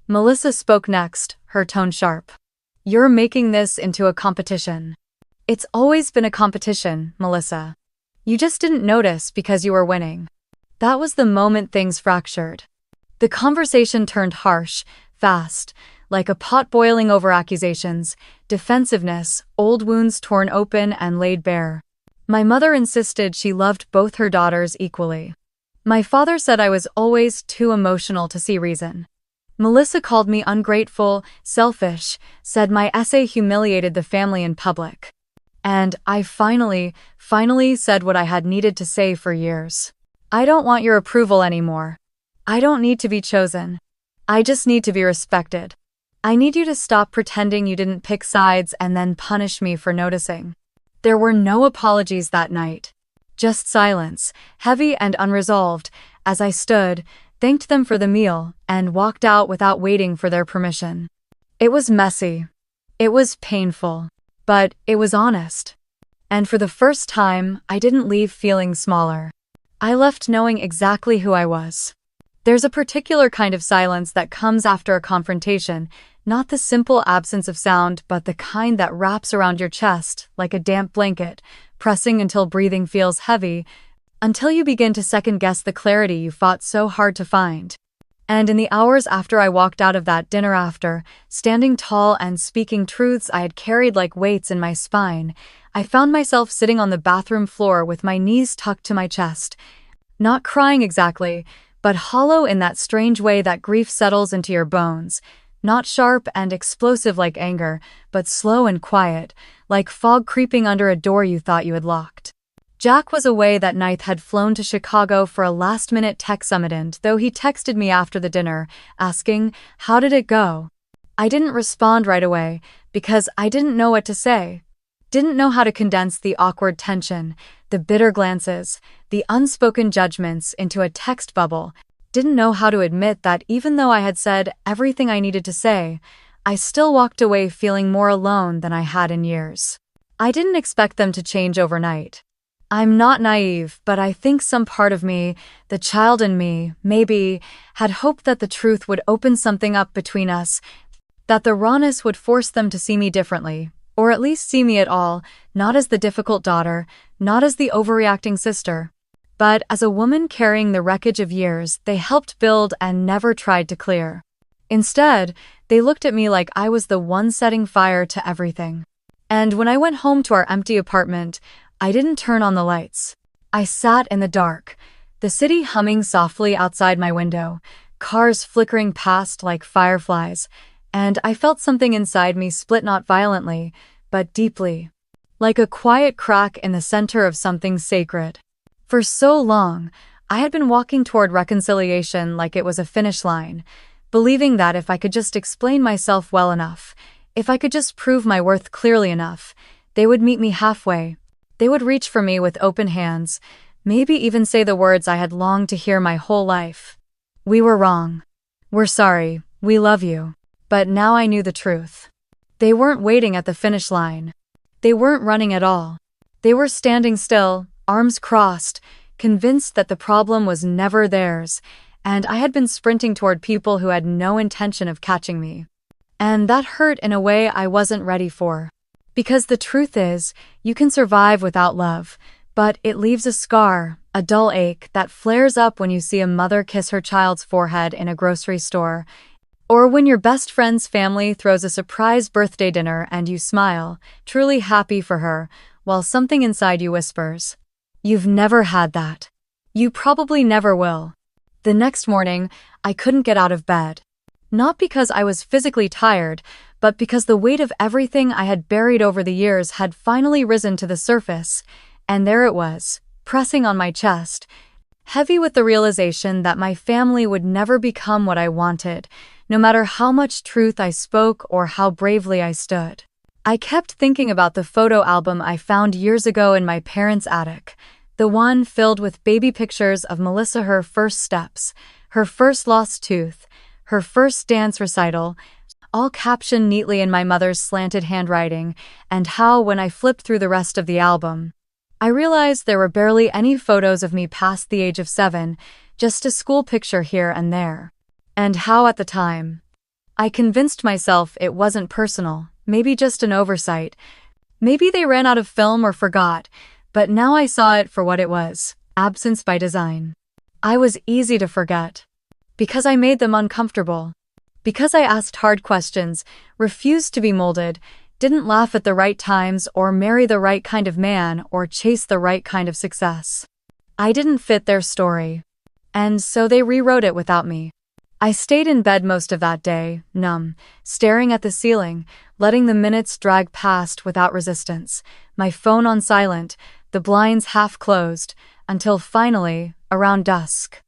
S1: Melissa spoke next, her tone sharp. "You're making this into a competition." "It's always been a competition, Melissa. You just didn't notice because you were winning." That was the moment things fractured. The conversation turned harsh, fast, like a pot boiling over accusations, defensiveness, old wounds torn open and laid bare. My mother insisted she loved both her daughters equally. My father said I was always too emotional to see reason. Melissa called me ungrateful, selfish, said my essay humiliated the family in public. And I finally said what I had needed to say for years. "I don't want your approval anymore. I don't need to be chosen. I just need to be respected. I need you to stop pretending you didn't pick sides and then punish me for noticing." There were no apologies that night. Just silence, heavy and unresolved, as I stood, thanked them for the meal, and walked out without waiting for their permission. It was messy. It was painful. But it was honest. And for the first time, I didn't leave feeling smaller. I left knowing exactly who I was. There's a particular kind of silence that comes after a confrontation, not the simple absence of sound, but the kind that wraps around your chest like a damp blanket, pressing until breathing feels heavy, until you begin to second-guess the clarity you fought so hard to find. And in the hours after I walked out of that dinner after, standing tall and speaking truths I had carried like weights in my spine, I found myself sitting on the bathroom floor with my knees tucked to my chest, not crying exactly, but hollow in that strange way that grief settles into your bones, not sharp and explosive like anger, but slow and quiet, like fog creeping under a door you thought you had locked. Jack was away that night, had flown to Chicago for a last-minute tech summit, and though he texted me after the dinner, asking, "How did it go?" I didn't respond right away, because I didn't know what to say. Didn't know how to condense the awkward tension, the bitter glances, the unspoken judgments into a text bubble. Didn't know how to admit that even though I had said everything I needed to say, I still walked away feeling more alone than I had in years. I didn't expect them to change overnight. I'm not naive, but I think some part of me, the child in me, maybe, had hoped that the truth would open something up between us, that the rawness would force them to see me differently, or at least see me at all, not as the difficult daughter, not as the overreacting sister, but as a woman carrying the wreckage of years they helped build and never tried to clear. Instead, they looked at me like I was the one setting fire to everything. And when I went home to our empty apartment, I didn't turn on the lights. I sat in the dark, the city humming softly outside my window, cars flickering past like fireflies, and I felt something inside me split, not violently, but deeply, like a quiet crack in the center of something sacred. For so long, I had been walking toward reconciliation like it was a finish line, believing that if I could just explain myself well enough, if I could just prove my worth clearly enough, they would meet me halfway. They would reach for me with open hands, maybe even say the words I had longed to hear my whole life. "We were wrong. We're sorry. We love you." But now I knew the truth. They weren't waiting at the finish line. They weren't running at all. They were standing still, arms crossed, convinced that the problem was never theirs, and I had been sprinting toward people who had no intention of catching me. And that hurt in a way I wasn't ready for. Because the truth is, you can survive without love, but it leaves a scar, a dull ache that flares up when you see a mother kiss her child's forehead in a grocery store, or when your best friend's family throws a surprise birthday dinner and you smile, truly happy for her, while something inside you whispers, "You've never had that. You probably never will." The next morning, I couldn't get out of bed. Not because I was physically tired, but because the weight of everything I had buried over the years had finally risen to the surface, and there it was, pressing on my chest, heavy with the realization that my family would never become what I wanted, no matter how much truth I spoke or how bravely I stood. I kept thinking about the photo album I found years ago in my parents' attic, the one filled with baby pictures of Melissa, her first steps, her first lost tooth, her first dance recital, all captioned neatly in my mother's slanted handwriting, and how, when I flipped through the rest of the album, I realized there were barely any photos of me past the age of 7, just a school picture here and there. And how at the time, I convinced myself it wasn't personal, maybe just an oversight. Maybe they ran out of film or forgot, but now I saw it for what it was, absence by design. I was easy to forget. Because I made them uncomfortable. Because I asked hard questions, refused to be molded, didn't laugh at the right times or marry the right kind of man or chase the right kind of success. I didn't fit their story. And so they rewrote it without me. I stayed in bed most of that day, numb, staring at the ceiling, letting the minutes drag past without resistance, my phone on silent, the blinds half closed, until finally, around dusk,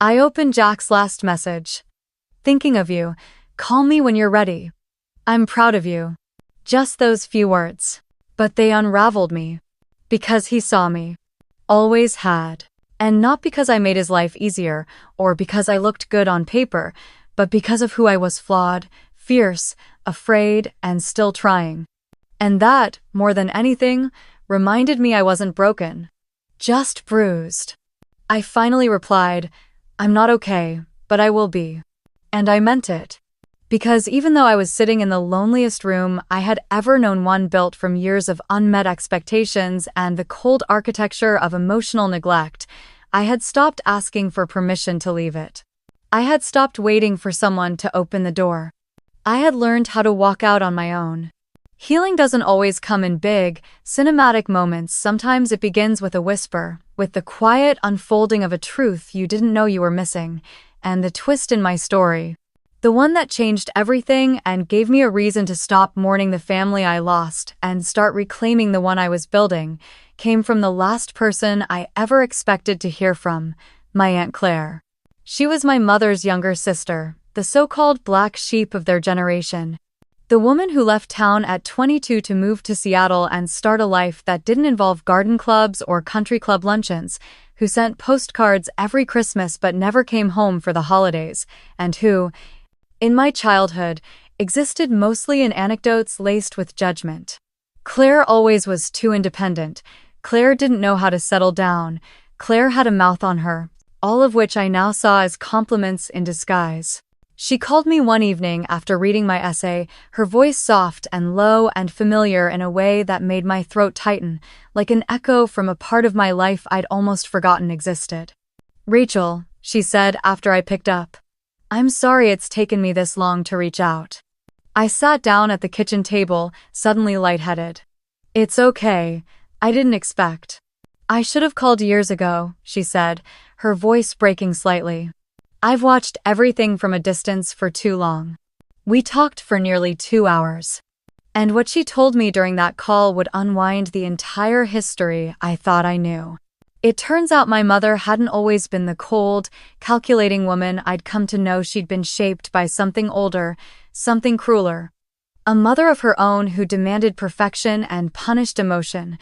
S1: I opened Jack's last message. "Thinking of you. Call me when you're ready. I'm proud of you." Just those few words. But they unraveled me. Because he saw me. Always had. And not because I made his life easier, or because I looked good on paper, but because of who I was, flawed, fierce, afraid, and still trying. And that, more than anything, reminded me I wasn't broken. Just bruised. I finally replied, "I'm not okay, but I will be." And I meant it. Because even though I was sitting in the loneliest room I had ever known, one built from years of unmet expectations and the cold architecture of emotional neglect, I had stopped asking for permission to leave it. I had stopped waiting for someone to open the door. I had learned how to walk out on my own. Healing doesn't always come in big, cinematic moments. Sometimes it begins with a whisper, with the quiet unfolding of a truth you didn't know you were missing, and the twist in my story, the one that changed everything and gave me a reason to stop mourning the family I lost and start reclaiming the one I was building, came from the last person I ever expected to hear from, my Aunt Claire. She was my mother's younger sister, the so-called black sheep of their generation. The woman who left town at 22 to move to Seattle and start a life that didn't involve garden clubs or country club luncheons, who sent postcards every Christmas but never came home for the holidays, and who, in my childhood, existed mostly in anecdotes laced with judgment. Claire always was too independent. Claire didn't know how to settle down. Claire had a mouth on her, all of which I now saw as compliments in disguise. She called me one evening after reading my essay, her voice soft and low and familiar in a way that made my throat tighten, like an echo from a part of my life I'd almost forgotten existed. "Rachel," she said after I picked up, "I'm sorry it's taken me this long to reach out." I sat down at the kitchen table, suddenly lightheaded. "It's okay. I didn't expect. I should have called years ago," she said, her voice breaking slightly. "I've watched everything from a distance for too long." We talked for nearly 2 hours. And what she told me during that call would unwind the entire history I thought I knew. It turns out my mother hadn't always been the cold, calculating woman I'd come to know. She'd been shaped by something older, something crueler. A mother of her own who demanded perfection and punished emotion,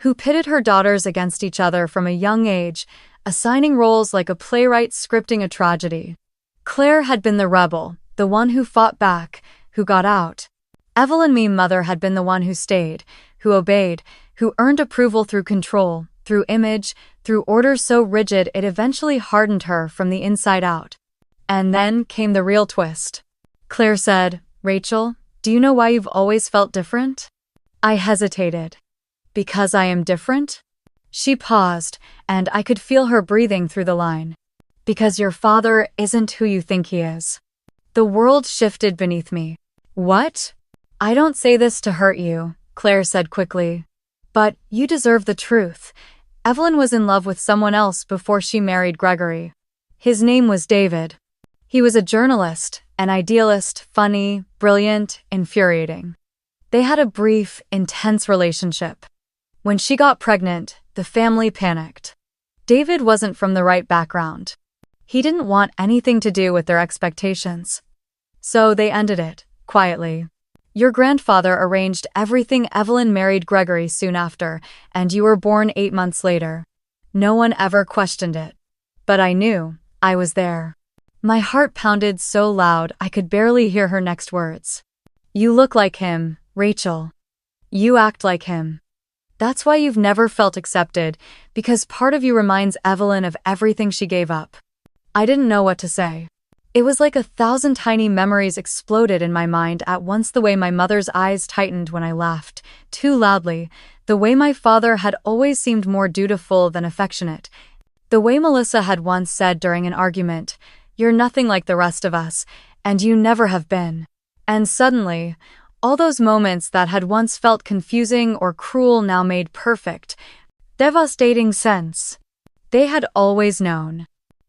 S1: who pitted her daughters against each other from a young age, assigning roles like a playwright scripting a tragedy. Claire had been the rebel, the one who fought back, who got out. Evelyn, mother, had been the one who stayed, who obeyed, who earned approval through control, through image, through orders so rigid it eventually hardened her from the inside out. And then came the real twist. Claire said, Rachel, do you know why you've always felt different? I hesitated. Because I am different? She paused, and I could feel her breathing through the line. Because your father isn't who you think he is. The world shifted beneath me. What? I don't say this to hurt you, Claire said quickly. But you deserve the truth. Evelyn was in love with someone else before she married Gregory. His name was David. He was a journalist, an idealist, funny, brilliant, infuriating. They had a brief, intense relationship. When she got pregnant, the family panicked. David wasn't from the right background. He didn't want anything to do with their expectations. So they ended it, quietly. Your grandfather arranged everything. Evelyn married Gregory soon after, and you were born 8 months later. No one ever questioned it. But I knew. I was there. My heart pounded so loud I could barely hear her next words. You look like him, Rachel. You act like him. That's why you've never felt accepted, because part of you reminds Evelyn of everything she gave up. I didn't know what to say. It was like 1,000 tiny memories exploded in my mind at once. The way my mother's eyes tightened when I laughed, too loudly, the way my father had always seemed more dutiful than affectionate, the way Melissa had once said during an argument, "You're nothing like the rest of us, and you never have been." And suddenly, all those moments that had once felt confusing or cruel now made perfect, devastating sense. They had always known.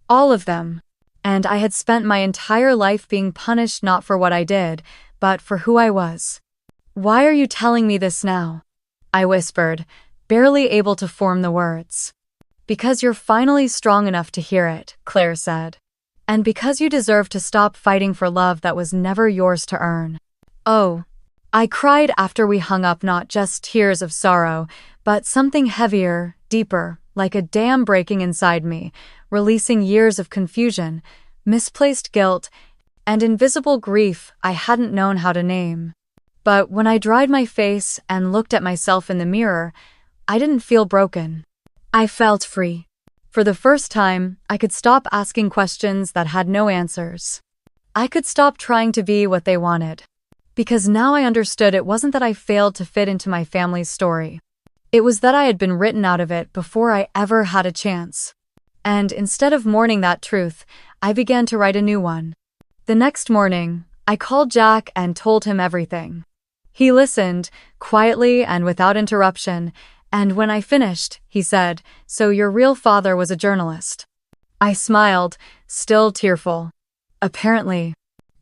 S1: All of them. And I had spent my entire life being punished not for what I did, but for who I was. Why are you telling me this now? I whispered, barely able to form the words. Because you're finally strong enough to hear it, Claire said. And because you deserve to stop fighting for love that was never yours to earn. Oh. I cried after we hung up, not just tears of sorrow, but something heavier, deeper, like a dam breaking inside me, releasing years of confusion, misplaced guilt, and invisible grief I hadn't known how to name. But when I dried my face and looked at myself in the mirror, I didn't feel broken. I felt free. For the first time, I could stop asking questions that had no answers. I could stop trying to be what they wanted. Because now I understood it wasn't that I failed to fit into my family's story. It was that I had been written out of it before I ever had a chance. And instead of mourning that truth, I began to write a new one. The next morning, I called Jack and told him everything. He listened, quietly and without interruption, and when I finished, he said, "So your real father was a journalist?" I smiled, still tearful. Apparently.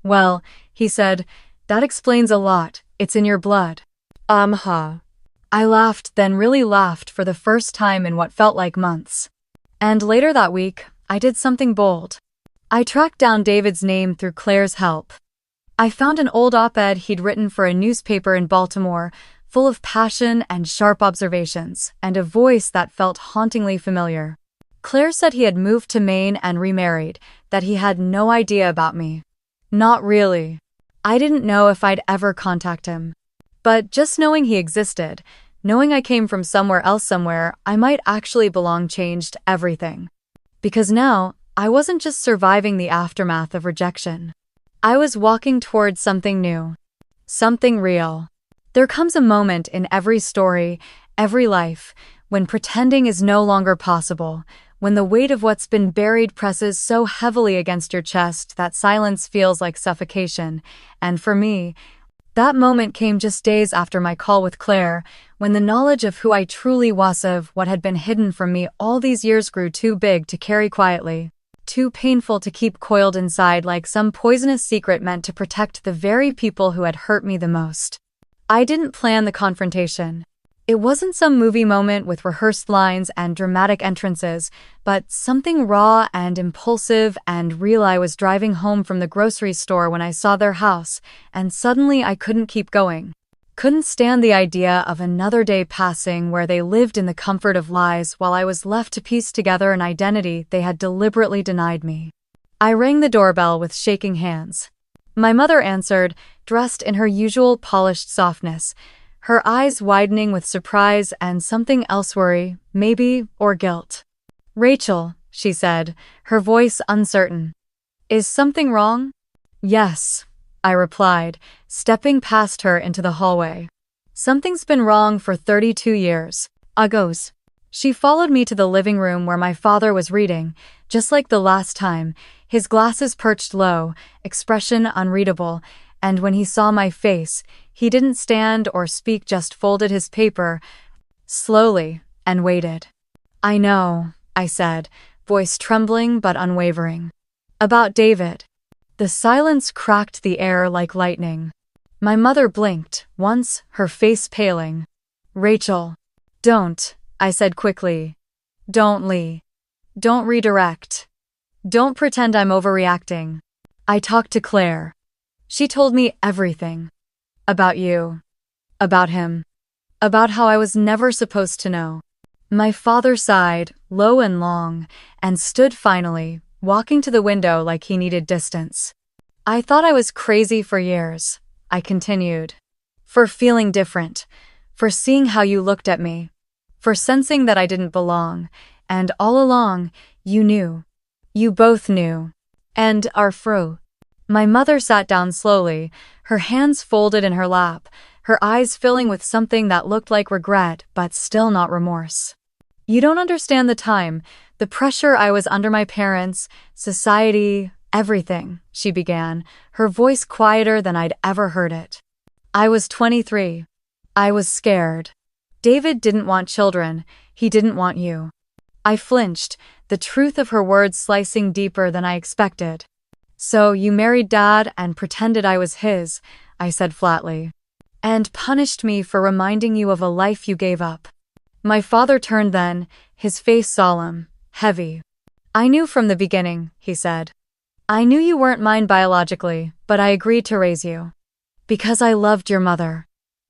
S1: Well, he said, that explains a lot. It's in your blood. I laughed, then really laughed for the first time in what felt like months. And later that week, I did something bold. I tracked down David's name through Claire's help. I found an old op-ed he'd written for a newspaper in Baltimore, full of passion and sharp observations, and a voice that felt hauntingly familiar. Claire said he had moved to Maine and remarried, that he had no idea about me. Not really. I didn't know if I'd ever contact him. But just knowing he existed, knowing I came from somewhere else somewhere I might actually belong changed everything. Because now, I wasn't just surviving the aftermath of rejection. I was walking towards something new. Something real. There comes a moment in every story, every life, when pretending is no longer possible, when the weight of what's been buried presses so heavily against your chest that silence feels like suffocation, and for me, that moment came just days after my call with Claire, when the knowledge of who I truly was, of what had been hidden from me all these years, grew too big to carry quietly, too painful to keep coiled inside like some poisonous secret meant to protect the very people who had hurt me the most. I didn't plan the confrontation. It wasn't some movie moment with rehearsed lines and dramatic entrances, but something raw and impulsive and real. I was driving home from the grocery store when I saw their house, and suddenly I couldn't keep going. Couldn't stand the idea of another day passing where they lived in the comfort of lies while I was left to piece together an identity they had deliberately denied me. I rang the doorbell with shaking hands. My mother answered, dressed in her usual polished softness, her eyes widening with surprise and something else, worry, maybe, or guilt. "Rachel," she said, her voice uncertain. "Is something wrong?" "Yes," I replied, stepping past her into the hallway. Something's been wrong for 32 years. Uggos. She followed me to the living room where my father was reading, just like the last time, his glasses perched low, expression unreadable, and when he saw my face, he didn't stand or speak, just folded his paper slowly and waited. I know, I said, voice trembling but unwavering. About David. The silence cracked the air like lightning. My mother blinked, once, her face paling. Rachel. Don't, I said quickly. Don't Lee. Don't redirect. Don't pretend I'm overreacting. I talked to Claire. She told me everything. About you. About him. About how I was never supposed to know. My father sighed, low and long, and stood finally, walking to the window like he needed distance. I thought I was crazy for years, I continued. For feeling different. For seeing how you looked at me. For sensing that I didn't belong. And all along, you knew. You both knew. And are through. My mother sat down slowly, her hands folded in her lap, her eyes filling with something that looked like regret but still not remorse. You don't understand the time, the pressure I was under, my parents, society, everything, she began, her voice quieter than I'd ever heard it. I was 23. I was scared. David didn't want children, he didn't want you. I flinched, the truth of her words slicing deeper than I expected. So you married Dad and pretended I was his, I said flatly. And punished me for reminding you of a life you gave up. My father turned then, his face solemn, heavy. I knew from the beginning, he said. I knew you weren't mine biologically, but I agreed to raise you. Because I loved your mother.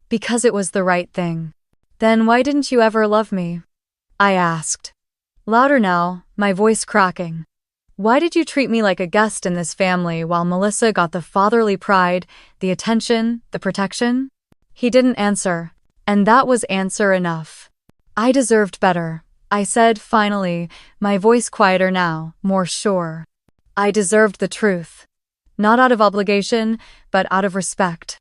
S1: Because it was the right thing. Then why didn't you ever love me? I asked. Louder now, my voice cracking. Why did you treat me like a guest in this family while Melissa got the fatherly pride, the attention, the protection? He didn't answer, and that was answer enough. I deserved better, I said finally, my voice quieter now, more sure. I deserved the truth. Not out of obligation, but out of respect.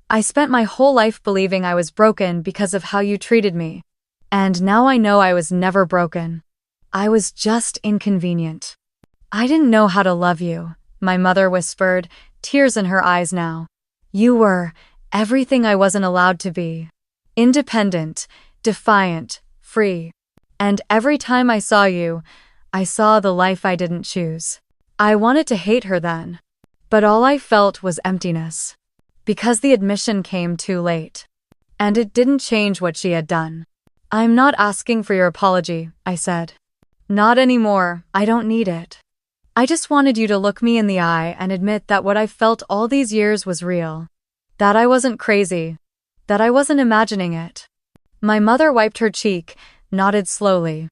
S1: I spent my whole life believing I was broken because of how you treated me. And now I know I was never broken. I was just inconvenient. I didn't know how to love you, my mother whispered, tears in her eyes now. You were everything I wasn't allowed to be. Independent, defiant, free. And every time I saw you, I saw the life I didn't choose. I wanted to hate her then. But all I felt was emptiness. Because the admission came too late. And it didn't change what she had done. I'm not asking for your apology, I said. Not anymore, I don't need it. I just wanted you to look me in the eye and admit that what I felt all these years was real. That I wasn't crazy. That I wasn't imagining it. My mother wiped her cheek, nodded slowly.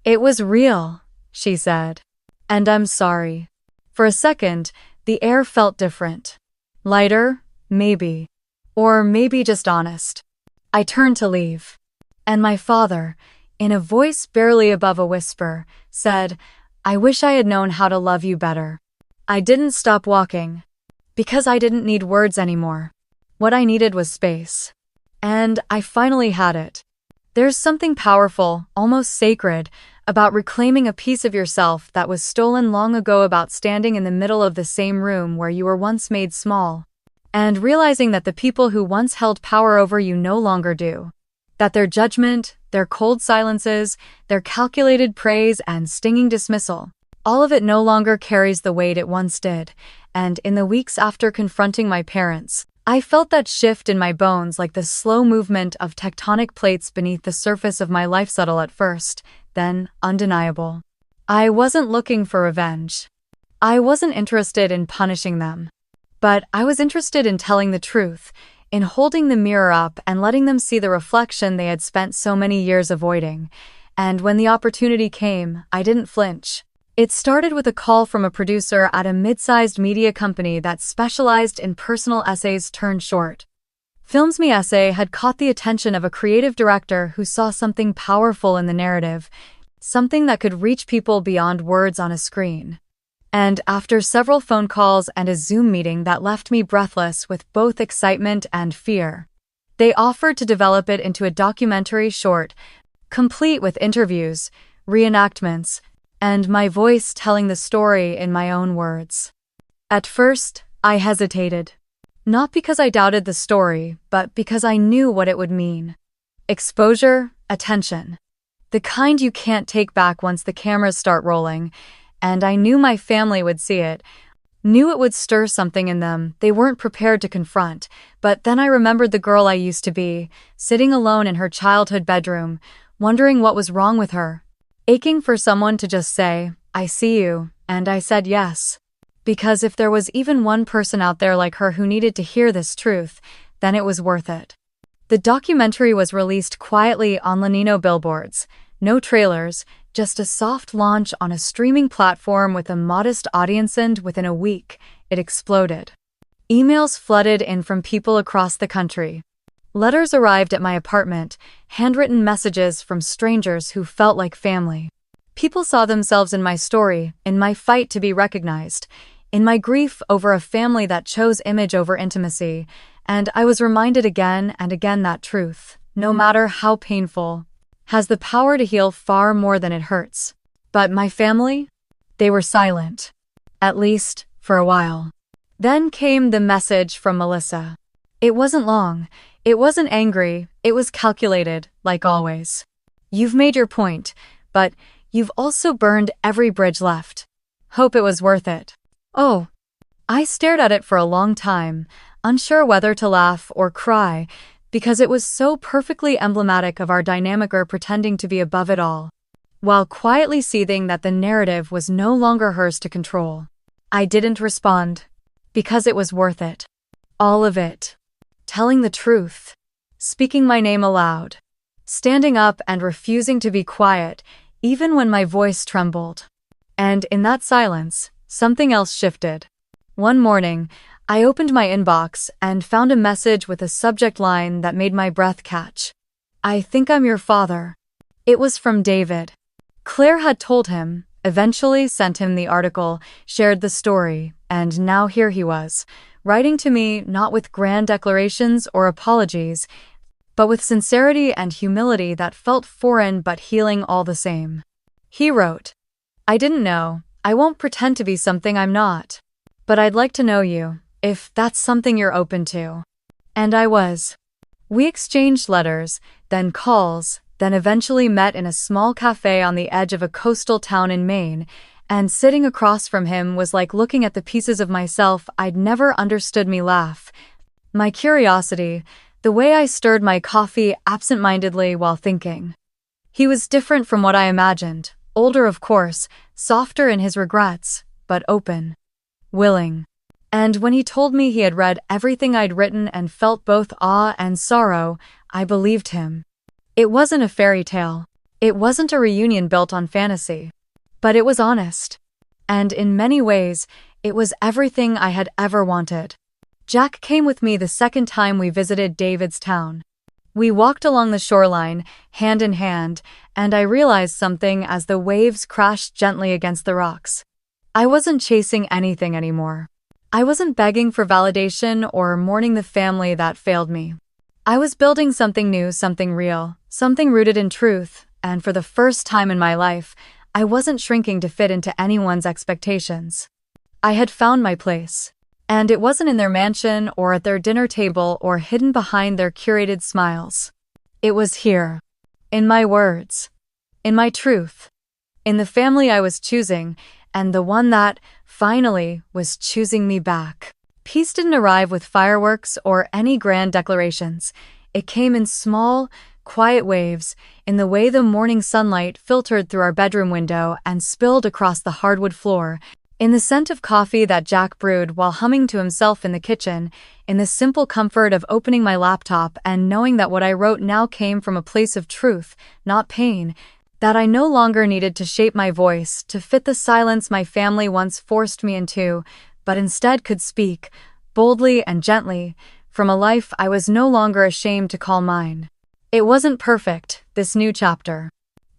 S1: It was real, she said. And I'm sorry. For a second, the air felt different. Lighter, maybe. Or maybe just honest. I turned to leave. And my father, in a voice barely above a whisper, said, I wish I had known how to love you better. I didn't stop walking. Because I didn't need words anymore. What I needed was space. And I finally had it. There's something powerful, almost sacred, about reclaiming a piece of yourself that was stolen long ago, about standing in the middle of the same room where you were once made small. And realizing that the people who once held power over you no longer do. That their judgment, their cold silences, their calculated praise and stinging dismissal, all of it no longer carries the weight it once did. And in the weeks after confronting my parents, I felt that shift in my bones, like the slow movement of tectonic plates beneath the surface of my life, subtle at first, then undeniable. I wasn't looking for revenge. I wasn't interested in punishing them. But I was interested in telling the truth, in holding the mirror up and letting them see the reflection they had spent so many years avoiding. And when the opportunity came, I didn't flinch. It started with a call from a producer at a mid-sized media company that specialized in personal essays turned short. Film's Me essay had caught the attention of a creative director who saw something powerful in the narrative, something that could reach people beyond words on a screen. And after several phone calls and a Zoom meeting that left me breathless with both excitement and fear, they offered to develop it into a documentary short, complete with interviews, reenactments, and my voice telling the story in my own words. At first, I hesitated. Not because I doubted the story, but because I knew what it would mean. Exposure, attention. The kind you can't take back once the cameras start rolling, and I knew my family would see it. Knew it would stir something in them they weren't prepared to confront, but then I remembered the girl I used to be, sitting alone in her childhood bedroom, wondering what was wrong with her. Aching for someone to just say, "I see you," and I said yes. Because if there was even one person out there like her who needed to hear this truth, then it was worth it. The documentary was released quietly on Lanino billboards. No trailers, just a soft launch on a streaming platform with a modest audience, and within a week, it exploded. Emails flooded in from people across the country. Letters arrived at my apartment, handwritten messages from strangers who felt like family. People saw themselves in my story, in my fight to be recognized, in my grief over a family that chose image over intimacy, and I was reminded again and again that truth, no matter how painful, has the power to heal far more than it hurts. But my family? They were silent. At least, for a while. Then came the message from Melissa. It wasn't long. It wasn't angry. It was calculated, like always. "You've made your point, but you've also burned every bridge left. Hope it was worth it." Oh. I stared at it for a long time, unsure whether to laugh or cry, because it was so perfectly emblematic of our dynamic or pretending to be above it all, while quietly seething that the narrative was no longer hers to control. I didn't respond, because it was worth it. All of it. Telling the truth. Speaking my name aloud. Standing up and refusing to be quiet, even when my voice trembled. And in that silence, something else shifted. One morning, I opened my inbox and found a message with a subject line that made my breath catch. "I think I'm your father." It was from David. Claire had told him, eventually sent him the article, shared the story, and now here he was, writing to me not with grand declarations or apologies, but with sincerity and humility that felt foreign but healing all the same. He wrote, "I didn't know. I won't pretend to be something I'm not. But I'd like to know you, if that's something you're open to." And I was. We exchanged letters, then calls, then eventually met in a small cafe on the edge of a coastal town in Maine, and sitting across from him was like looking at the pieces of myself I'd never understood me laugh. My curiosity, the way I stirred my coffee absent-mindedly while thinking. He was different from what I imagined, older of course, softer in his regrets, but open. Willing. And when he told me he had read everything I'd written and felt both awe and sorrow, I believed him. It wasn't a fairy tale. It wasn't a reunion built on fantasy. But it was honest. And in many ways, it was everything I had ever wanted. Jack came with me the second time we visited David's town. We walked along the shoreline, hand in hand, and I realized something as the waves crashed gently against the rocks. I wasn't chasing anything anymore. I wasn't begging for validation or mourning the family that failed me. I was building something new, something real, something rooted in truth, and for the first time in my life, I wasn't shrinking to fit into anyone's expectations. I had found my place. And it wasn't in their mansion or at their dinner table or hidden behind their curated smiles. It was here. In my words. In my truth. In the family I was choosing, and the one that, finally, was choosing me back. Peace didn't arrive with fireworks or any grand declarations. It came in small, quiet waves, in the way the morning sunlight filtered through our bedroom window and spilled across the hardwood floor, in the scent of coffee that Jack brewed while humming to himself in the kitchen, in the simple comfort of opening my laptop and knowing that what I wrote now came from a place of truth, not pain, that I no longer needed to shape my voice to fit the silence my family once forced me into, but instead could speak, boldly and gently, from a life I was no longer ashamed to call mine. It wasn't perfect, this new chapter.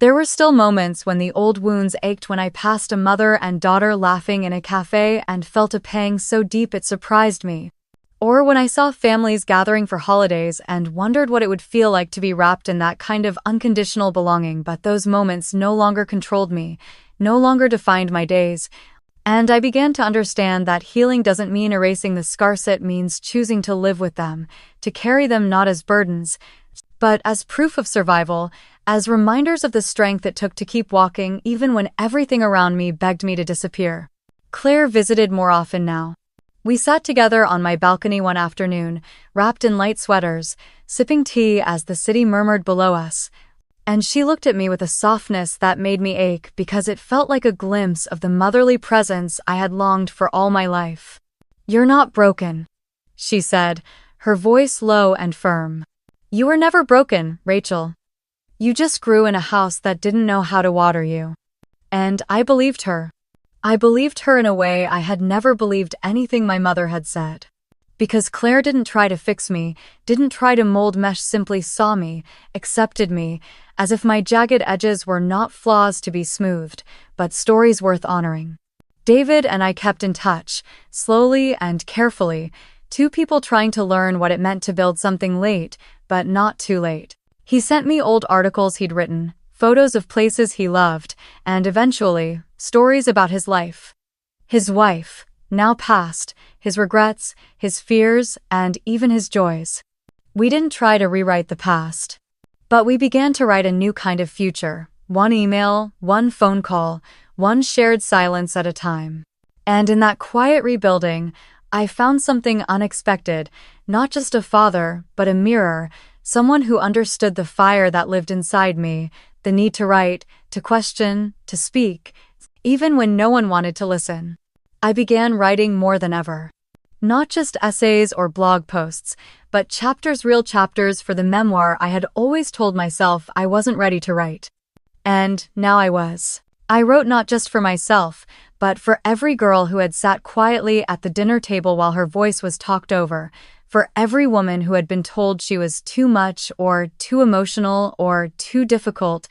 S1: There were still moments when the old wounds ached, when I passed a mother and daughter laughing in a cafe and felt a pang so deep it surprised me. Or when I saw families gathering for holidays and wondered what it would feel like to be wrapped in that kind of unconditional belonging. But those moments no longer controlled me, no longer defined my days. And I began to understand that healing doesn't mean erasing the scars, it means choosing to live with them, to carry them not as burdens, but as proof of survival, as reminders of the strength it took to keep walking even when everything around me begged me to disappear. Claire visited more often now. We sat together on my balcony one afternoon, wrapped in light sweaters, sipping tea as the city murmured below us. And she looked at me with a softness that made me ache because it felt like a glimpse of the motherly presence I had longed for all my life. "You're not broken," she said, her voice low and firm. "You were never broken, Rachel. You just grew in a house that didn't know how to water you." And I believed her. I believed her in a way I had never believed anything my mother had said. Because Claire didn't try to fix me, didn't try to mold mesh, simply saw me, accepted me, as if my jagged edges were not flaws to be smoothed, but stories worth honoring. David and I kept in touch, slowly and carefully, two people trying to learn what it meant to build something late, but not too late. He sent me old articles he'd written, photos of places he loved, and eventually, stories about his life. His wife, now past, his regrets, his fears, and even his joys. We didn't try to rewrite the past. But we began to write a new kind of future, one email, one phone call, one shared silence at a time. And in that quiet rebuilding, I found something unexpected, not just a father, but a mirror, someone who understood the fire that lived inside me, the need to write, to question, to speak, even when no one wanted to listen. I began writing more than ever. Not just essays or blog posts, but chapters, real chapters for the memoir I had always told myself I wasn't ready to write. And now I was. I wrote not just for myself, but for every girl who had sat quietly at the dinner table while her voice was talked over, for every woman who had been told she was too much or too emotional or too difficult,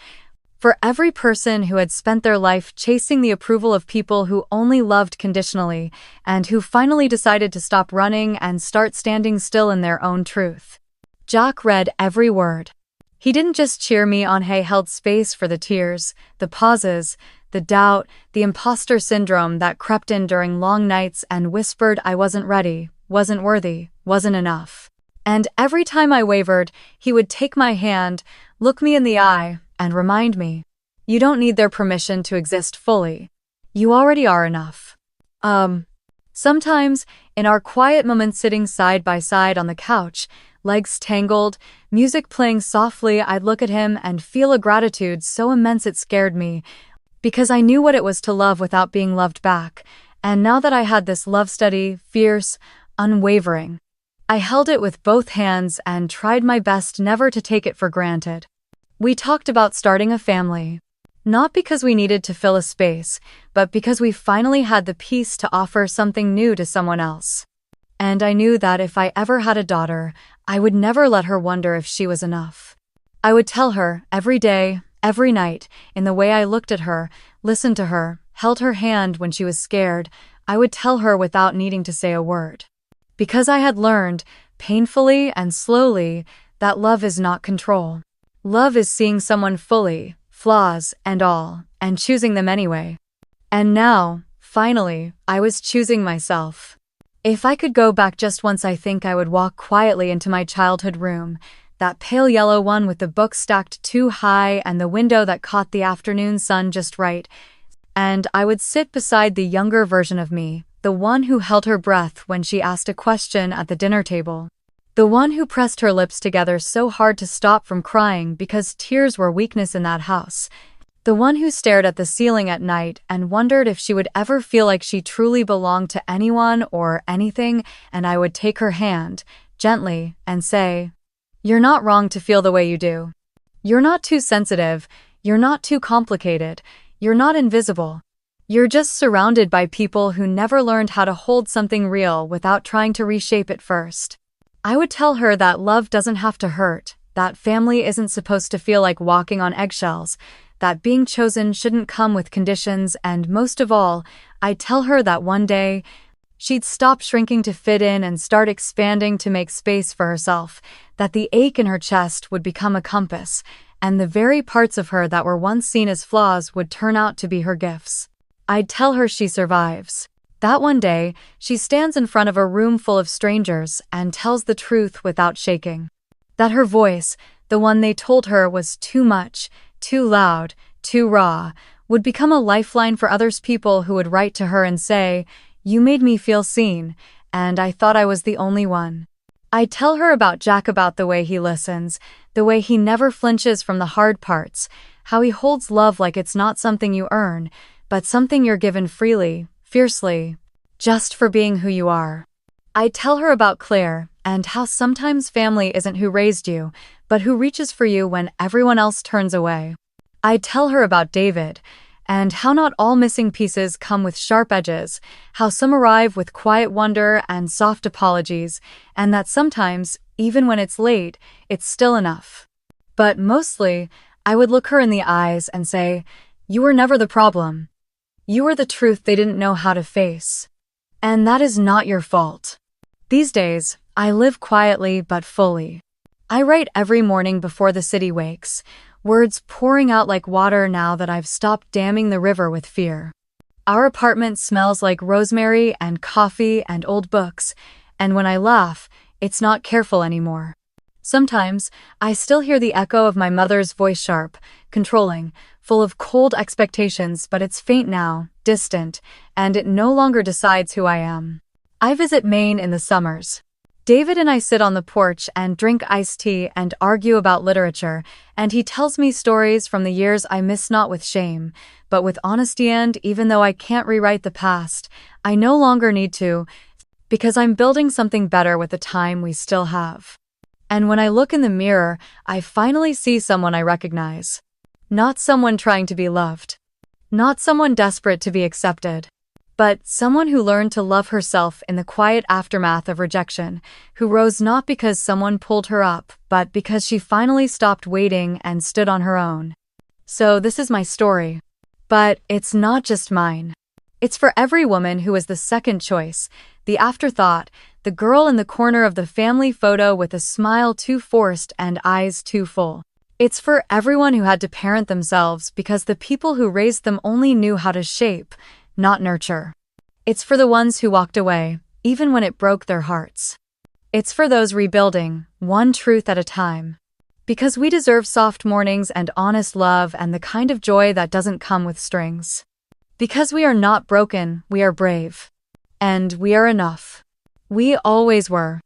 S1: for every person who had spent their life chasing the approval of people who only loved conditionally and who finally decided to stop running and start standing still in their own truth. Jack read every word. He didn't just cheer me on, he held space for the tears, the pauses, the doubt, the imposter syndrome that crept in during long nights and whispered I wasn't ready, wasn't worthy, wasn't enough. And every time I wavered, he would take my hand, look me in the eye, and remind me, you don't need their permission to exist fully. You already are enough. Sometimes, in our quiet moments sitting side by side on the couch, legs tangled, music playing softly, I'd look at him and feel a gratitude so immense it scared me, because I knew what it was to love without being loved back, and now that I had this love steady, fierce, unwavering, I held it with both hands and tried my best never to take it for granted. We talked about starting a family, not because we needed to fill a space, but because we finally had the peace to offer something new to someone else. And I knew that if I ever had a daughter, I would never let her wonder if she was enough. I would tell her every day, every night, in the way I looked at her, listened to her, held her hand when she was scared. I would tell her without needing to say a word. Because I had learned, painfully and slowly, that love is not control. Love is seeing someone fully, flaws and all, and choosing them anyway. And now, finally, I was choosing myself. If I could go back just once, I think I would walk quietly into my childhood room, that pale yellow one with the books stacked too high and the window that caught the afternoon sun just right, and I would sit beside the younger version of me, the one who held her breath when she asked a question at the dinner table. The one who pressed her lips together so hard to stop from crying because tears were weakness in that house. The one who stared at the ceiling at night and wondered if she would ever feel like she truly belonged to anyone or anything, and I would take her hand, gently, and say, "You're not wrong to feel the way you do. You're not too sensitive, you're not too complicated, you're not invisible. You're just surrounded by people who never learned how to hold something real without trying to reshape it first." I would tell her that love doesn't have to hurt, that family isn't supposed to feel like walking on eggshells, that being chosen shouldn't come with conditions, and most of all, I'd tell her that one day, she'd stop shrinking to fit in and start expanding to make space for herself, that the ache in her chest would become a compass, and the very parts of her that were once seen as flaws would turn out to be her gifts. I'd tell her she survives. That one day, she stands in front of a room full of strangers and tells the truth without shaking. That her voice, the one they told her was too much, too loud, too raw, would become a lifeline for others, people who would write to her and say, "You made me feel seen, and I thought I was the only one." I tell her about Jack, about the way he listens, the way he never flinches from the hard parts, how he holds love like it's not something you earn, but something you're given freely, fiercely, just for being who you are. I tell her about Claire, and how sometimes family isn't who raised you, but who reaches for you when everyone else turns away. I tell her about David, and how not all missing pieces come with sharp edges, how some arrive with quiet wonder and soft apologies, and that sometimes, even when it's late, it's still enough. But mostly, I would look her in the eyes and say, "You were never the problem. You were the truth they didn't know how to face. And that is not your fault." These days, I live quietly but fully. I write every morning before the city wakes, words pouring out like water now that I've stopped damming the river with fear. Our apartment smells like rosemary and coffee and old books, and when I laugh, it's not careful anymore. Sometimes, I still hear the echo of my mother's voice, sharp, controlling, full of cold expectations, but it's faint now, distant, and it no longer decides who I am. I visit Maine in the summers. David and I sit on the porch and drink iced tea and argue about literature, and he tells me stories from the years I miss, not with shame, but with honesty, and even though I can't rewrite the past, I no longer need to, because I'm building something better with the time we still have. And when I look in the mirror, I finally see someone I recognize. Not someone trying to be loved. Not someone desperate to be accepted. But someone who learned to love herself in the quiet aftermath of rejection, who rose not because someone pulled her up, but because she finally stopped waiting and stood on her own. So this is my story. But it's not just mine. It's for every woman who was the second choice, the afterthought, the girl in the corner of the family photo with a smile too forced and eyes too full. It's for everyone who had to parent themselves because the people who raised them only knew how to shape, not nurture. It's for the ones who walked away, even when it broke their hearts. It's for those rebuilding, one truth at a time. Because we deserve soft mornings and honest love and the kind of joy that doesn't come with strings. Because we are not broken, we are brave. And we are enough. We always were.